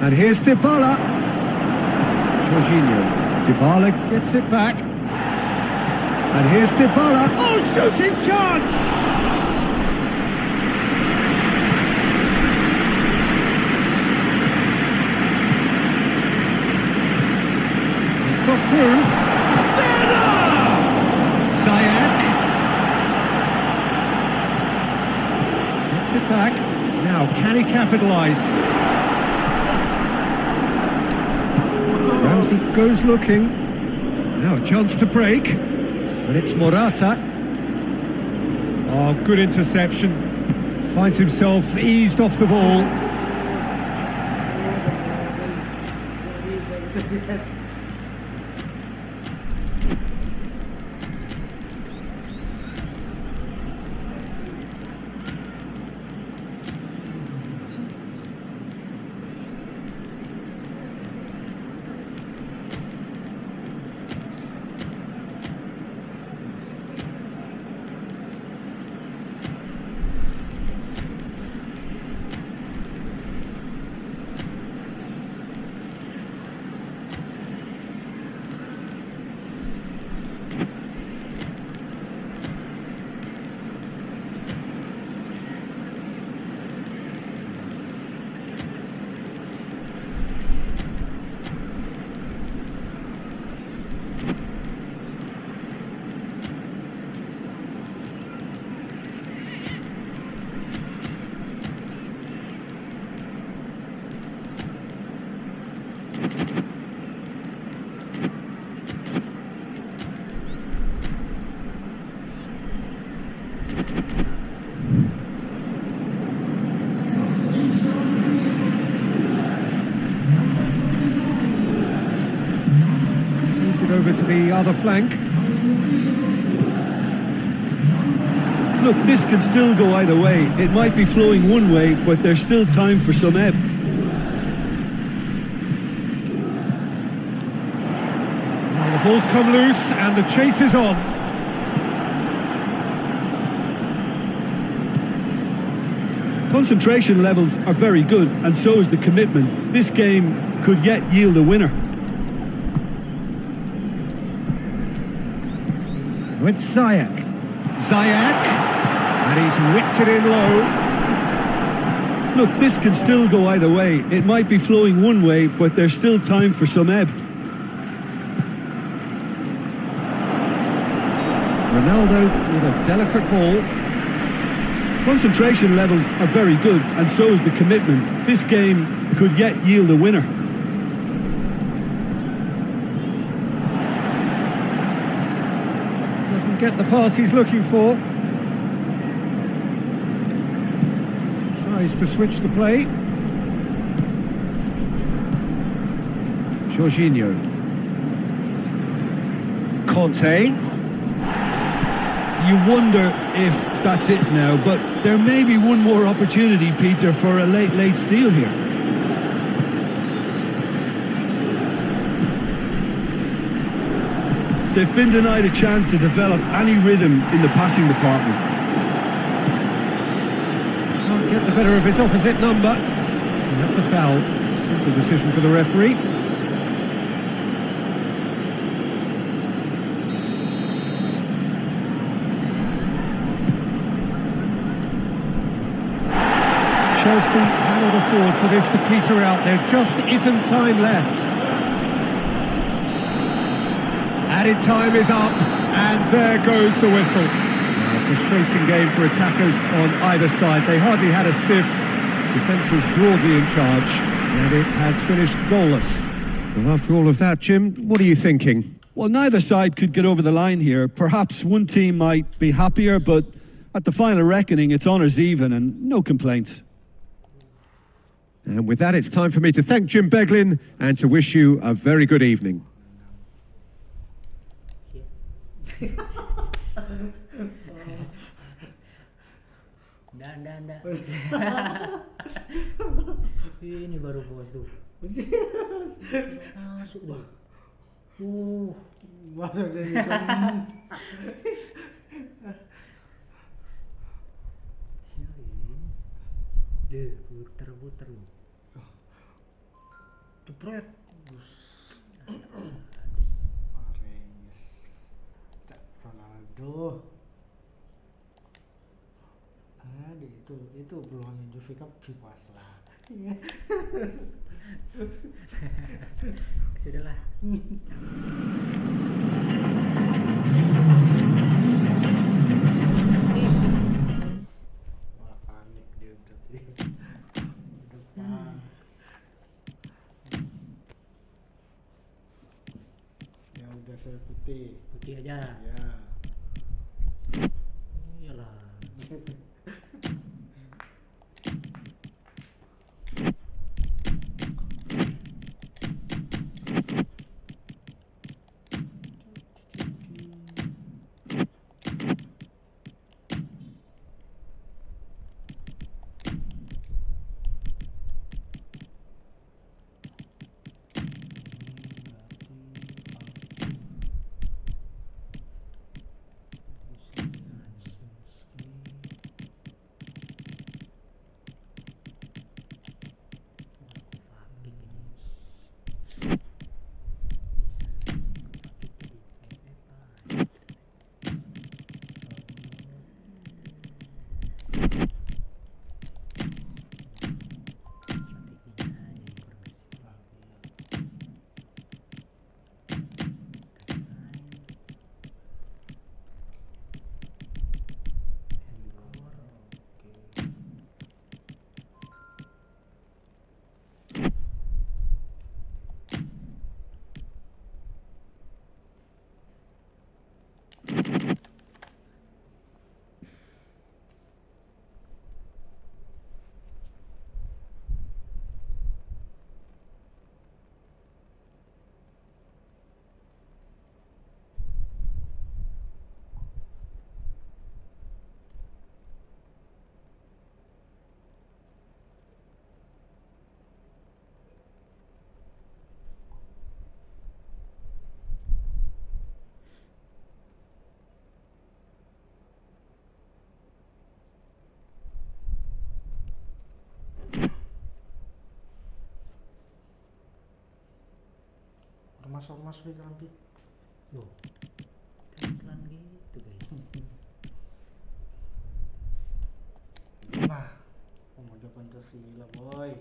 And here's Dybala. Jorginho. Dybala gets it back. And here's Dybala. Oh, shooting chance! It's got through. Zena! Ziyech. Gets it back. Now, can he capitalise? Ramsey goes looking. Now a chance to break. And it's Morata. Oh, good interception. Finds himself eased off the ball. Moves it over to the other flank. Look, this can still go either way. It might be flowing one way, but there's still time for some ebb. Now the ball's come loose and the chase is on. Concentration levels are very good, and so is the commitment. This game could yet yield a winner. With Ziyech. Ziyech. And he's whipped it in low. Look, this can still go either way. It might be flowing one way, but there's still time for some ebb. Ronaldo with a delicate ball. Concentration levels are very good, and so is the commitment. This game could yet yield a winner. Doesn't get the pass he's looking for. Tries to switch the play. Jorginho. Conte. You wonder if that's it now, but there may be one more opportunity, Peter, for a late steal here. They've been denied a chance to develop any rhythm in the passing department. Can't get the better of his opposite number. And that's a foul. Simple decision for the referee. Chelsea cannot afford for this to peter out. There just isn't time left. Added time is up, and there goes the whistle. A frustrating game for attackers on either side. They hardly had a sniff. Defence was broadly in charge, and it has finished goalless. Well, after all of that, Jim, what are you thinking? Well, neither side could get over the line here. Perhaps one team might be happier, but at the final reckoning, it's honours even and no complaints. And with that, it's time for me to thank Jim Beglin and to wish you a very good evening. Chia. Nggak. Ini baru bos tuh. Masuk tuh. Masuk dari Deh, puter lu. Jepret. Bagus. Reyes. Cak Ronaldo. Ada itu peluangnya Juve Cup Vipas lah. Sudahlah. Wah, panik dia berarti. Ya udah saya putih aja. ya. Iyalah. Ormas wih kampi. Loh. Pelan gitu, guys. Nah, pemuda Pancasila boy.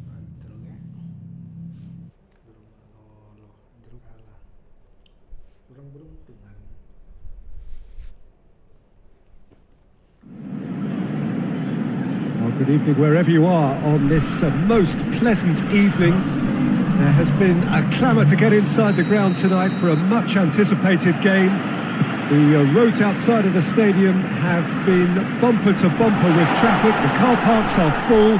Mantul ya. Durung kalah. Kurang beruntungan. Well, good evening wherever you are on this most pleasant evening. There has been a clamour to get inside the ground tonight for a much anticipated game. The roads outside of the stadium have been bumper to bumper with traffic. The car parks are full.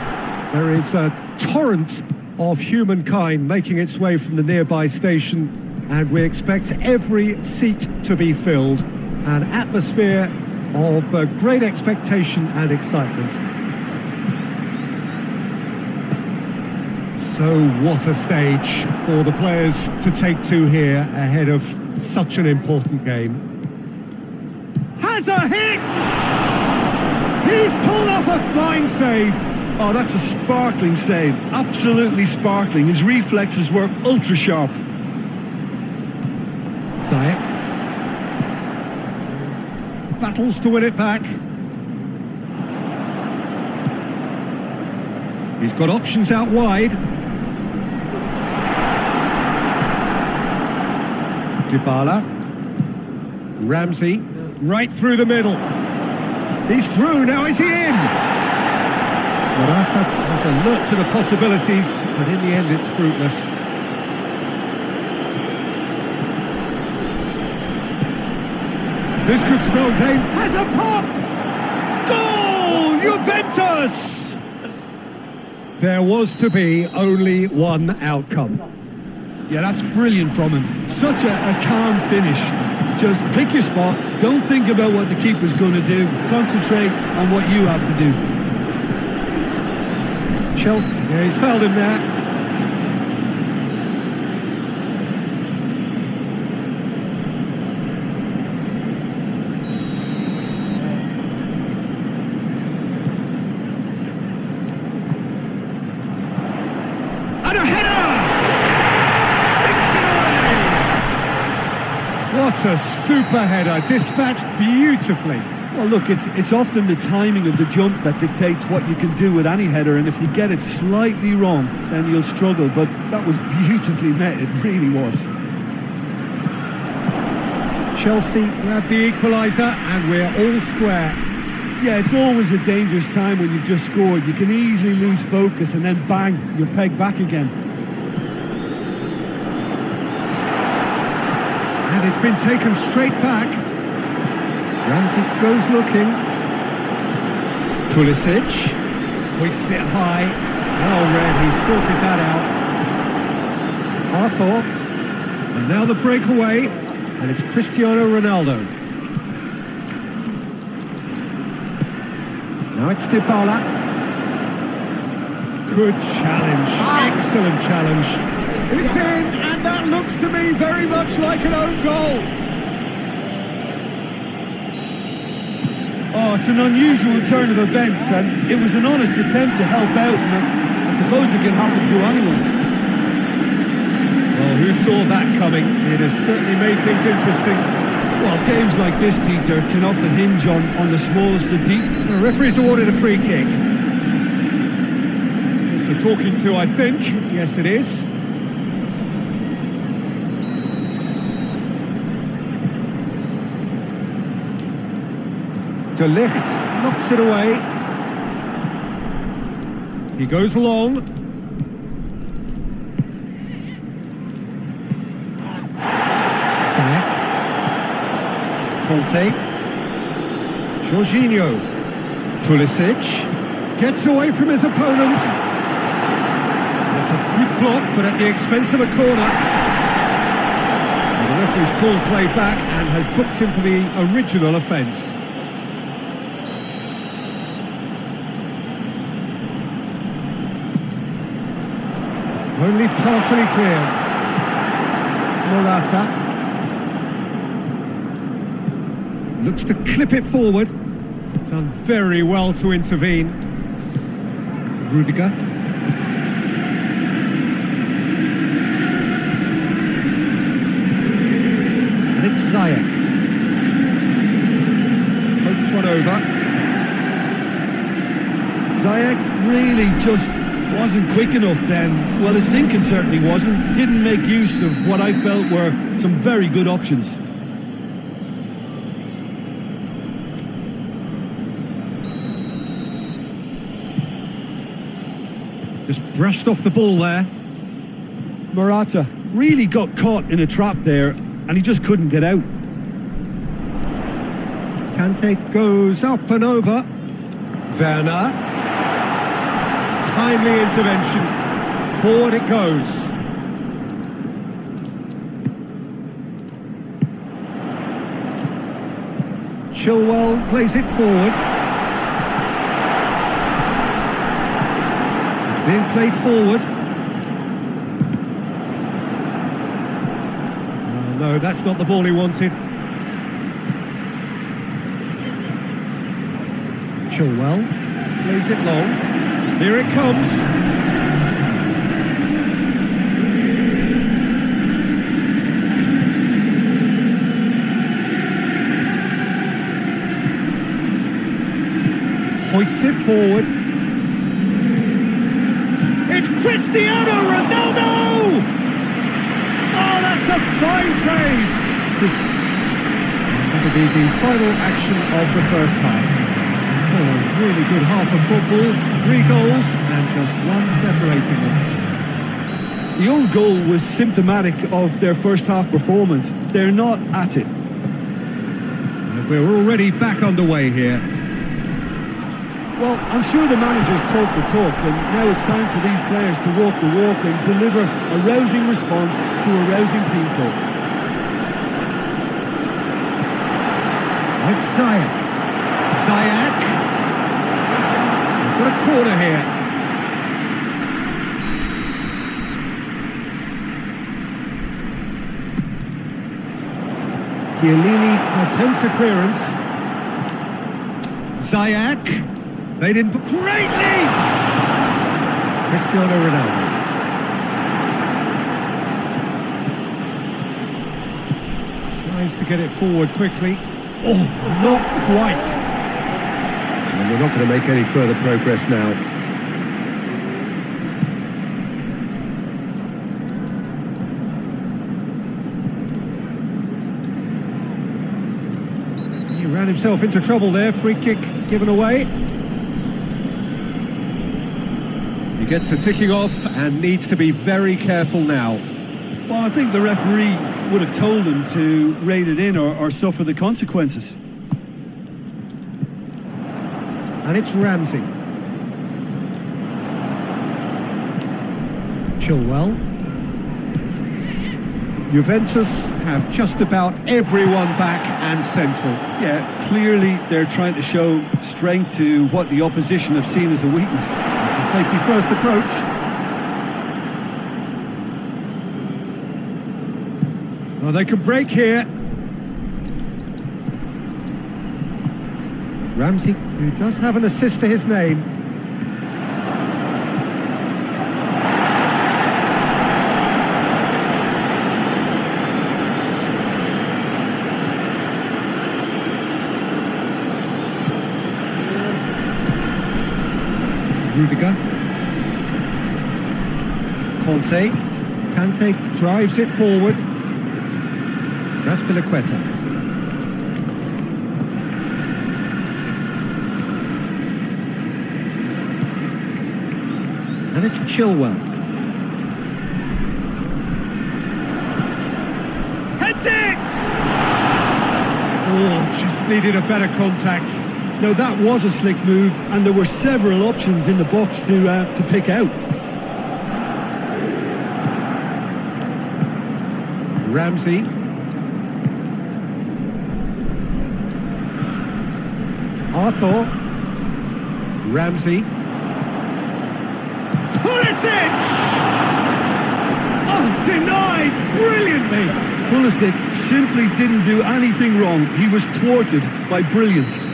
There is a torrent of humankind making its way from the nearby station, and we expect every seat to be filled. An atmosphere of great expectation and excitement. So what a stage for the players to take to here ahead of such an important game. Has a hit! He's pulled off a fine save. Oh, that's a sparkling save. Absolutely sparkling. His reflexes were ultra sharp. Zayek battles to win it back. He's got options out wide. Dybala, Ramsey, right through the middle. He's through, now is he in? Morata has alert to the possibilities, but in the end it's fruitless. This could spell danger. Has a pop! Goal! Juventus! There was to be only one outcome. Yeah, that's brilliant from him. Such a calm finish. Just pick your spot. Don't think about what the keeper's going to do. Concentrate on what you have to do. Yeah, he's fouled him there. And a header! What a super header, dispatched beautifully. Well, look, it's often the timing of the jump that dictates what you can do with any header, and if you get it slightly wrong, then you'll struggle, but that was beautifully met, it really was. Chelsea grab the equaliser and we're all square. Yeah, it's always a dangerous time when you've just scored. You can easily lose focus and then bang, you're pegged back again. And it's been taken straight back. Ramsey goes looking. Pulisic hoists it high. Well read, he sorted that out. Arthur. And now the breakaway. And it's Cristiano Ronaldo. Now it's Dybala. Good challenge. Excellent challenge. It's in, and that looks to me very much like an own goal. Oh, it's an unusual turn of events, and it was an honest attempt to help out, and I suppose it can happen to anyone. Well, who saw that coming? It has certainly made things interesting. Well, games like this, Peter, can often hinge on the smallest of deep. The referee's awarded a free kick. Just a talking to, I think. Yes, it is. De Ligt knocks it away. He goes long. Ziyech. Conte. Jorginho. Pulisic. Gets away from his opponent. That's a good block, but at the expense of a corner. And the referee's pulled play back and has booked him for the original offence. Only partially clear. Morata looks to clip it forward. Done very well to intervene. Rudiger. And it's Ziyech. Floats one over. Ziyech really just wasn't quick enough then. Well, his thinking certainly wasn't. Didn't make use of what I felt were some very good options. Just brushed off the ball there. Morata really got caught in a trap there, and he just couldn't get out. Kante goes up and over. Werner. Timely intervention. Forward it goes. Chilwell plays it forward. It's being played forward. Oh, no, that's not the ball he wanted. Chilwell plays it long. Here it comes. Hoists it forward. It's Cristiano Ronaldo! Oh, that's a fine save! That'll be the final action of the first half. So a really good half of football, 3 goals and just one separating them. The own goal was symptomatic of their first half performance. They're not at it. And we're already back underway here. Well, I'm sure the manager's talked the talk, and now it's time for these players to walk the walk and deliver a rousing response to a rousing team talk. It's Ziyech. Ziyech. We've got a corner here. Chiellini attempts a clearance. Ziyech. They didn't put... Great lead! Cristiano Ronaldo. Tries to get it forward quickly. Oh, not quite. And we're not going to make any further progress now. He ran himself into trouble there. Free kick given away. He gets the ticking off and needs to be very careful now. Well, I think the referee would have told him to rein it in or suffer the consequences. And it's Ramsey. Chilwell. Juventus have just about everyone back and central. Yeah, clearly they're trying to show strength to what the opposition have seen as a weakness. It's a safety first approach. Oh, they could break here. Ramsey, who does have an assist to his name. Rudiger. Kante drives it forward. That's Piliqueta. And it's Chilwell. Heads it! Oh, just needed a better contact. No, that was a slick move, and there were several options in the box to pick out. Ramsey. Arthur. Ramsey. Pulisic! Oh, denied brilliantly. Pulisic simply didn't do anything wrong. He was thwarted by brilliance.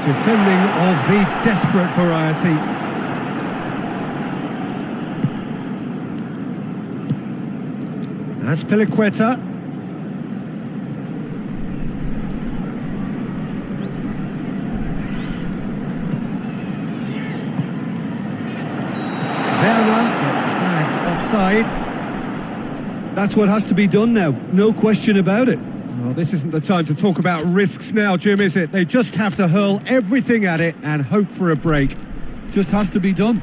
Defending of the desperate variety. That's Piliqueta. Werner gets flagged offside. That's what has to be done now, no question about it. Well, this isn't the time to talk about risks now, Jim, is it? They just have to hurl everything at it and hope for a break. Just has to be done.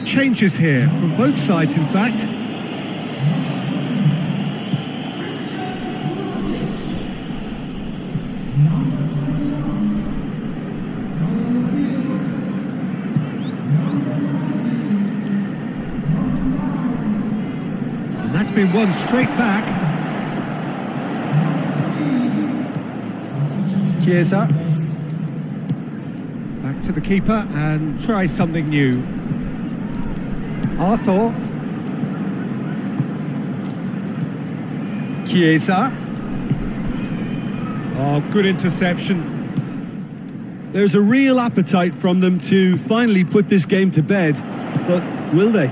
Changes here from both sides, in fact. And that's been won straight back. Chiesa. Back to the keeper and try something new. Arthur. Chiesa. Oh, good interception. There's a real appetite from them to finally put this game to bed, but will they?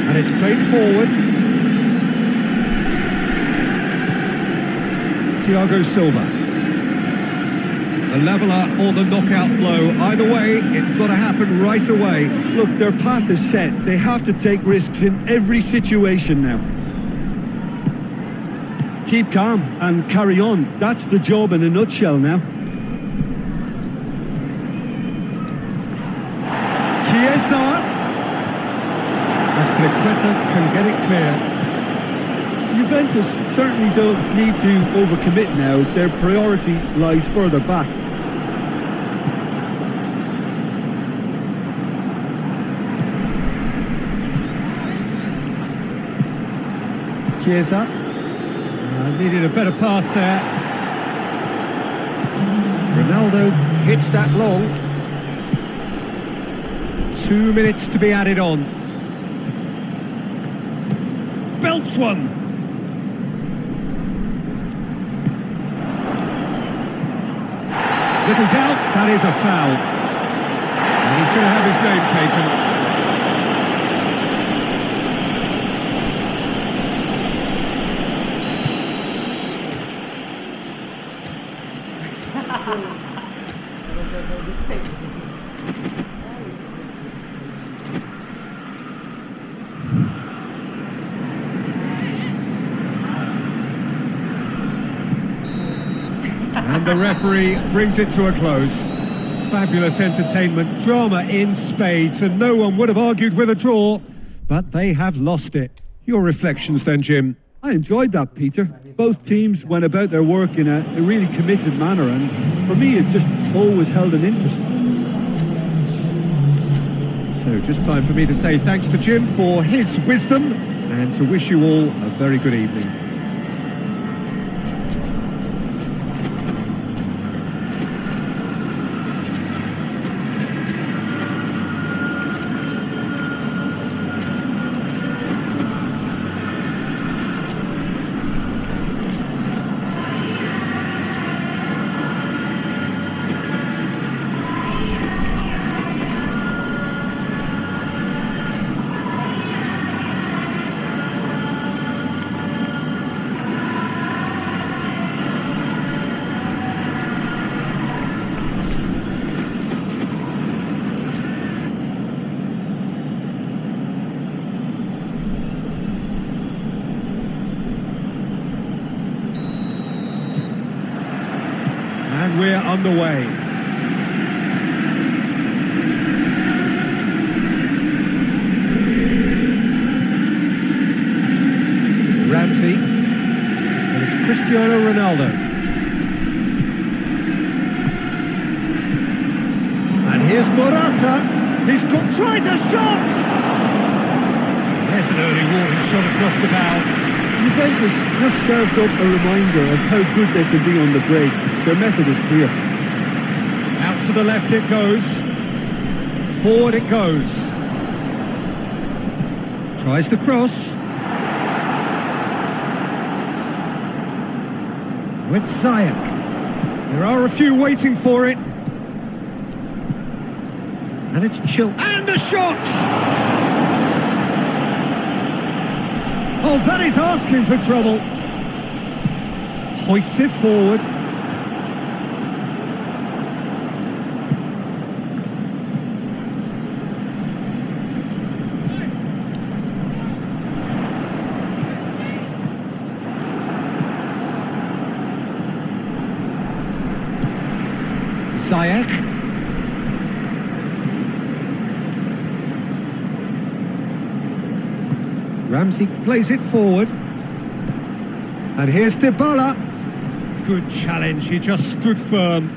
And it's played forward. Thiago Silva. The leveller or the knockout blow. Either way, it's got to happen right away. Look, their path is set. They have to take risks in every situation now. Keep calm and carry on. That's the job in a nutshell now. Chiesa. Aspilicueta can get it clear. Juventus certainly don't need to overcommit now. Their priority lies further back. Chiesa. Needed a better pass there. Ronaldo hits that long. 2 minutes to be added on. Belts one. Little doubt, that is a foul. And he's going to have his name taken. And the referee brings it to a close. Fabulous entertainment, drama in spades, and no one would have argued with a draw, but they have lost it. Your reflections then, Jim? I enjoyed that, Peter. Both teams went about their work in a really committed manner, and for me it just always held an interest. So just time for me to say thanks to Jim for his wisdom and to wish you all a very good evening. And we're underway. Ramsey. And it's Cristiano Ronaldo. And here's Morata. He's got, tries a shot! There's an early warning shot across the bow. Juventus just served up a reminder of how good they can be on the break. Their method is clear. Out to the left it goes. Forward it goes. Tries the cross. With Ziyech. There are a few waiting for it. And it's Chill. And the shot! Oh, that is asking for trouble. Hoists it forward. Ziyech. Ramsey plays it forward. And here's Dybala. Good challenge, he just stood firm.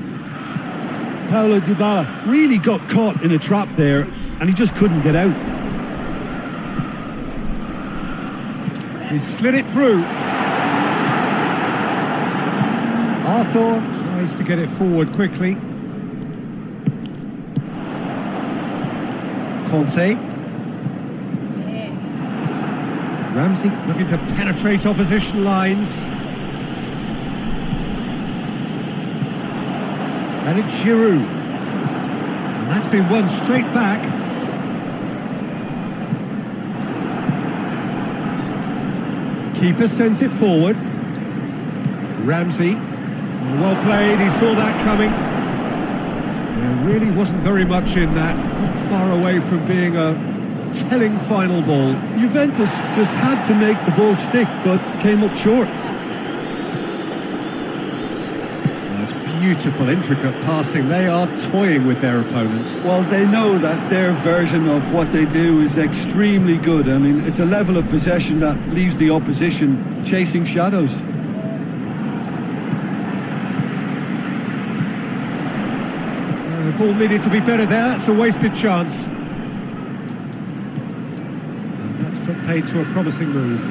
Paulo Dybala really got caught in a trap there, and he just couldn't get out. He slid it through. Arthur tries to get it forward quickly. Conte. Ramsey looking to penetrate opposition lines. And it's Giroud. And that's been won straight back. Keeper sends it forward. Ramsey. Well played, he saw that coming. There really wasn't very much in that. Not far away from being a telling final ball. Juventus just had to make the ball stick, but came up short. That's beautiful, intricate passing. They are toying with their opponents. Well, they know that their version of what they do is extremely good. I mean, it's a level of possession that leaves the opposition chasing shadows. The ball needed to be better there. It's a wasted chance. And that's put paid to a promising move.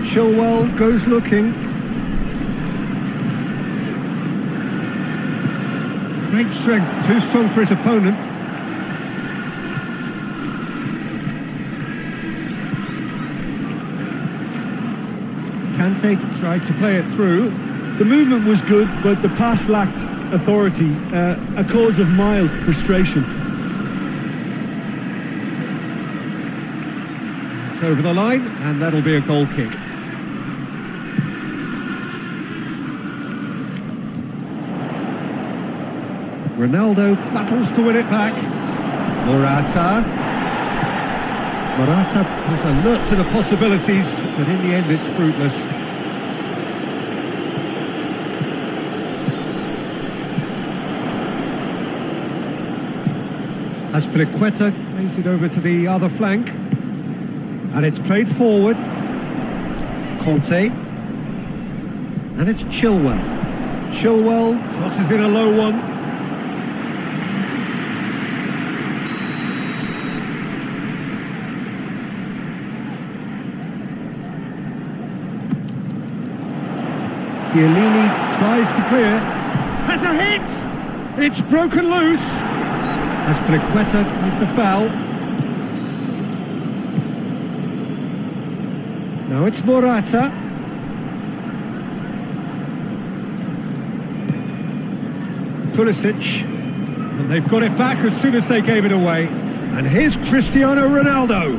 Chilwell goes looking. Great strength, too strong for his opponent. Kante tried to play it through. The movement was good, but the pass lacked authority, a cause of mild frustration. It's over the line, and that'll be a goal kick. Ronaldo battles to win it back. Morata is alert to the possibilities, but in the end it's fruitless. Azpilicueta plays it over to the other flank. And it's played forward. Conte. And it's Chilwell. Chilwell crosses in a low one. Chiellini tries to clear. Has a hit! It's broken loose. Azpilicueta with the foul. Now it's Morata. Pulisic. And they've got it back as soon as they gave it away. And here's Cristiano Ronaldo.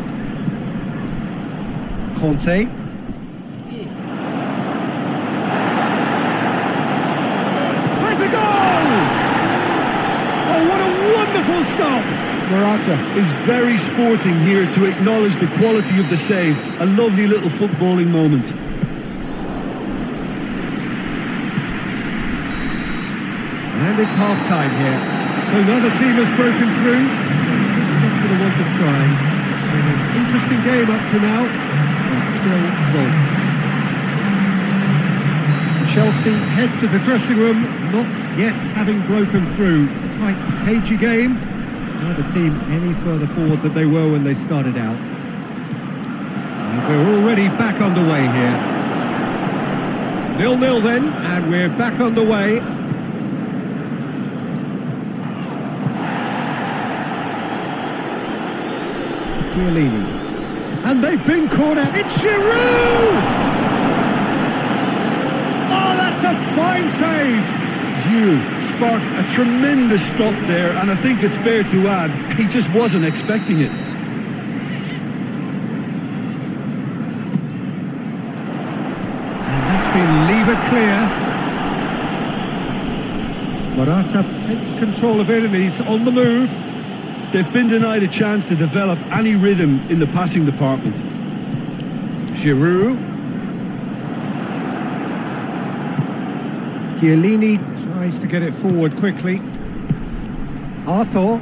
Conte. Has a goal! Oh, what a wonderful stop! Morata is very sporting here to acknowledge the quality of the save. A lovely little footballing moment. And it's half-time here. So another team has broken through. It's not for the want of trying. Interesting game up to now, but still goals. Chelsea head to the dressing room, not yet having broken through. Tight, cagey game. Neither team any further forward than they were when they started out. And we're already back underway here. 0-0 then, and we're back underway. Chiellini. And they've been cornered. It's Giroud! Oh, that's a fine save! Giroud sparked a tremendous stop there, and I think it's fair to add, he just wasn't expecting it. And that's been levered clear. Morata takes control of it and he's on the move. They've been denied a chance to develop any rhythm in the passing department. Giroud. Chiellini tries to get it forward quickly. Arthur.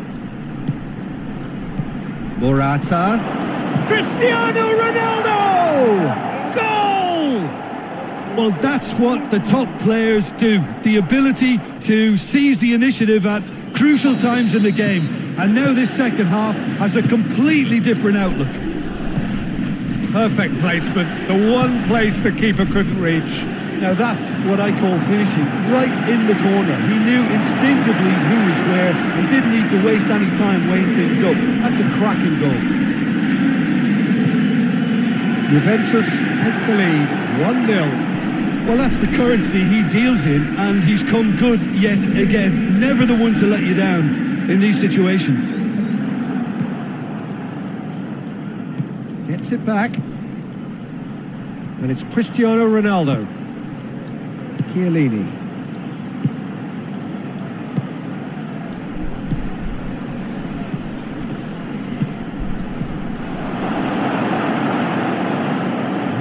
Morata. Cristiano Ronaldo! Goal! Well, that's what the top players do. The ability to seize the initiative at crucial times in the game. And now this second half has a completely different outlook. Perfect placement, the one place the keeper couldn't reach. Now that's what I call finishing, right in the corner. He knew instinctively who was where and didn't need to waste any time weighing things up. That's a cracking goal. Juventus take the lead, 1-0. Well, that's the currency he deals in, and he's come good yet again. Never the one to let you down in these situations. Gets it back. And it's Cristiano Ronaldo. Chiellini.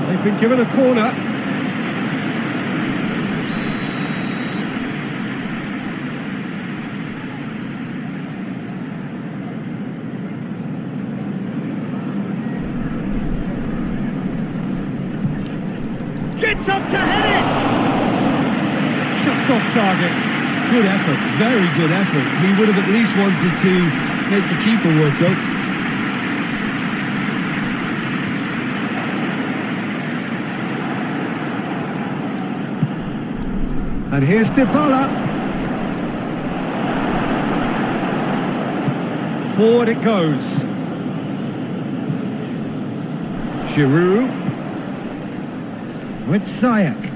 They've been given a corner. Gets up to head it! Just off target. Good effort, very good effort. He would have at least wanted to make the keeper work though. And here's Dybala. Forward it goes. Giroud. With Ziyech.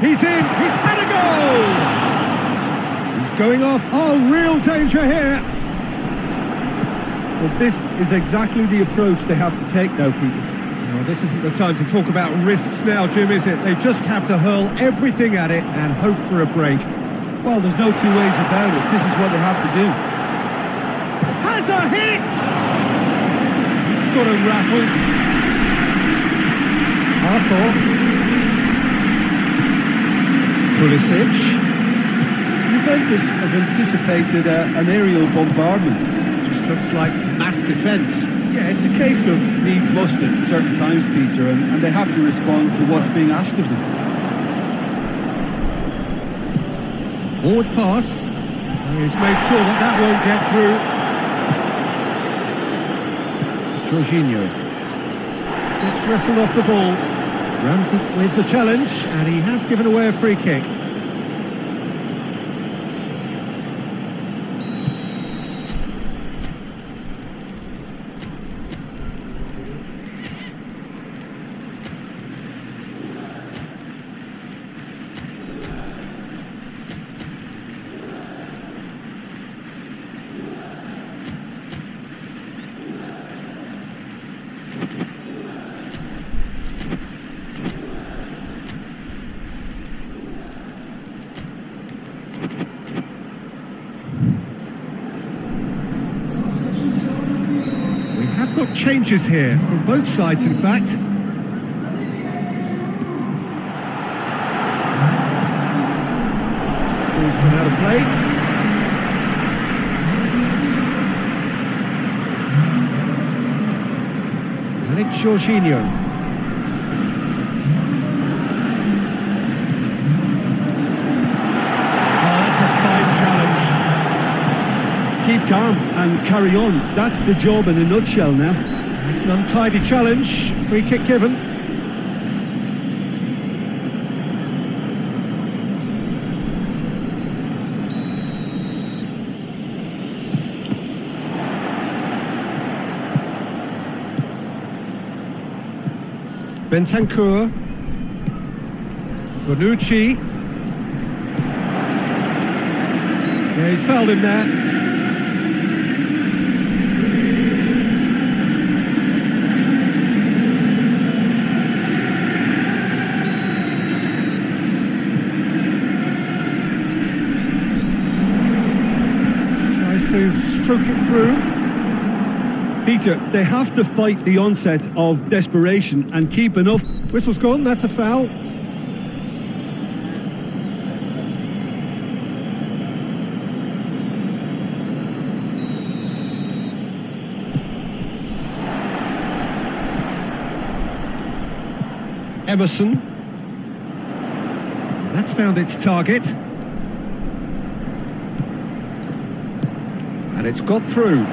He's in, he's had a goal! He's going off, oh, real danger here! Well, this is exactly the approach they have to take now, Peter. No, this isn't the time to talk about risks now, Jim, is it? They just have to hurl everything at it and hope for a break. Well, there's no two ways about it. This is what they have to do. Has a hit! He's got a rattle. Arthur. Pulisic. Juventus have anticipated an aerial bombardment. Just looks like mass defence. Yeah, it's a case of needs must at certain times, Peter, and they have to respond to what's being asked of them. Forward pass. He's made sure that that won't get through. Jorginho gets wrestled off the ball. Ramsey with the challenge, and he has given away a free kick. Got changes here from both sides, in fact. Ball's gone out of play. And it's Jorginho. Oh, that's a fine challenge. Keep calm and carry on. That's the job in a nutshell now. It's an untidy challenge. Free kick given. Bentancur. Bonucci. Yeah, he's fouled him there. To stroke it through. Peter, they have to fight the onset of desperation and keep enough. Whistle's gone, that's a foul. Emerson. That's found its target. And it's got through.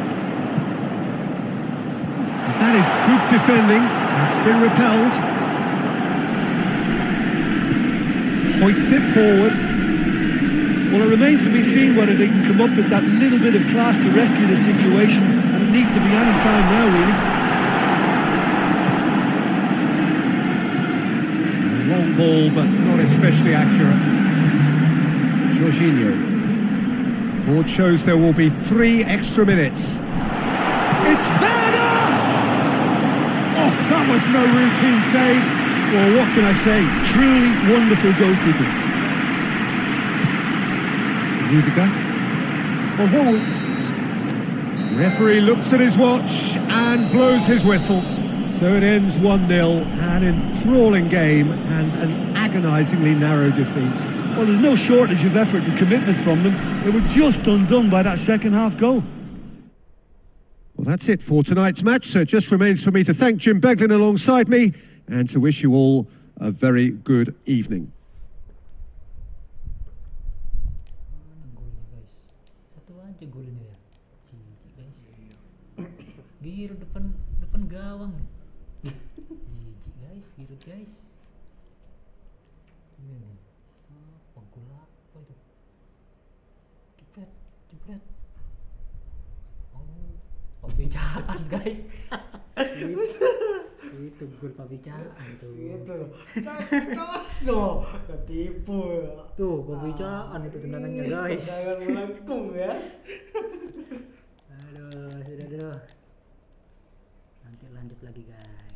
And that is good defending. It's been repelled. Hoists it forward. Well, it remains to be seen whether they can come up with that little bit of class to rescue the situation, and it needs to be any time now, really. A long ball, but not especially accurate. Jorginho. Board shows there will be 3 extra minutes. It's Werner! Oh, that was no routine save. Well, what can I say? Truly wonderful goalkeeping. Rudiger. Oh, referee looks at his watch and blows his whistle. So it ends 1-0, an enthralling game and an agonisingly narrow defeat. Well, there's no shortage of effort and commitment from them. They were just undone by that second half goal. Well, that's it for tonight's match. So it just remains for me to thank Jim Beglin alongside me and to wish you all a very good evening. Mana golnya guys? Satu aja golnya ya. Cici guys. Giroud depan gawang nih. Cici guys, Giroud guys. Ini. Apa gol apa itu? Jepret. Oh, pembicaraan guys. Itu gol pembicaraan tuh. Gitu. Cacos loh. Ketipu. Tuh, pembicaraan itu tendangannya guys. Tendangan melengkung ya. Aduh, sudah. Nanti lanjut lagi guys.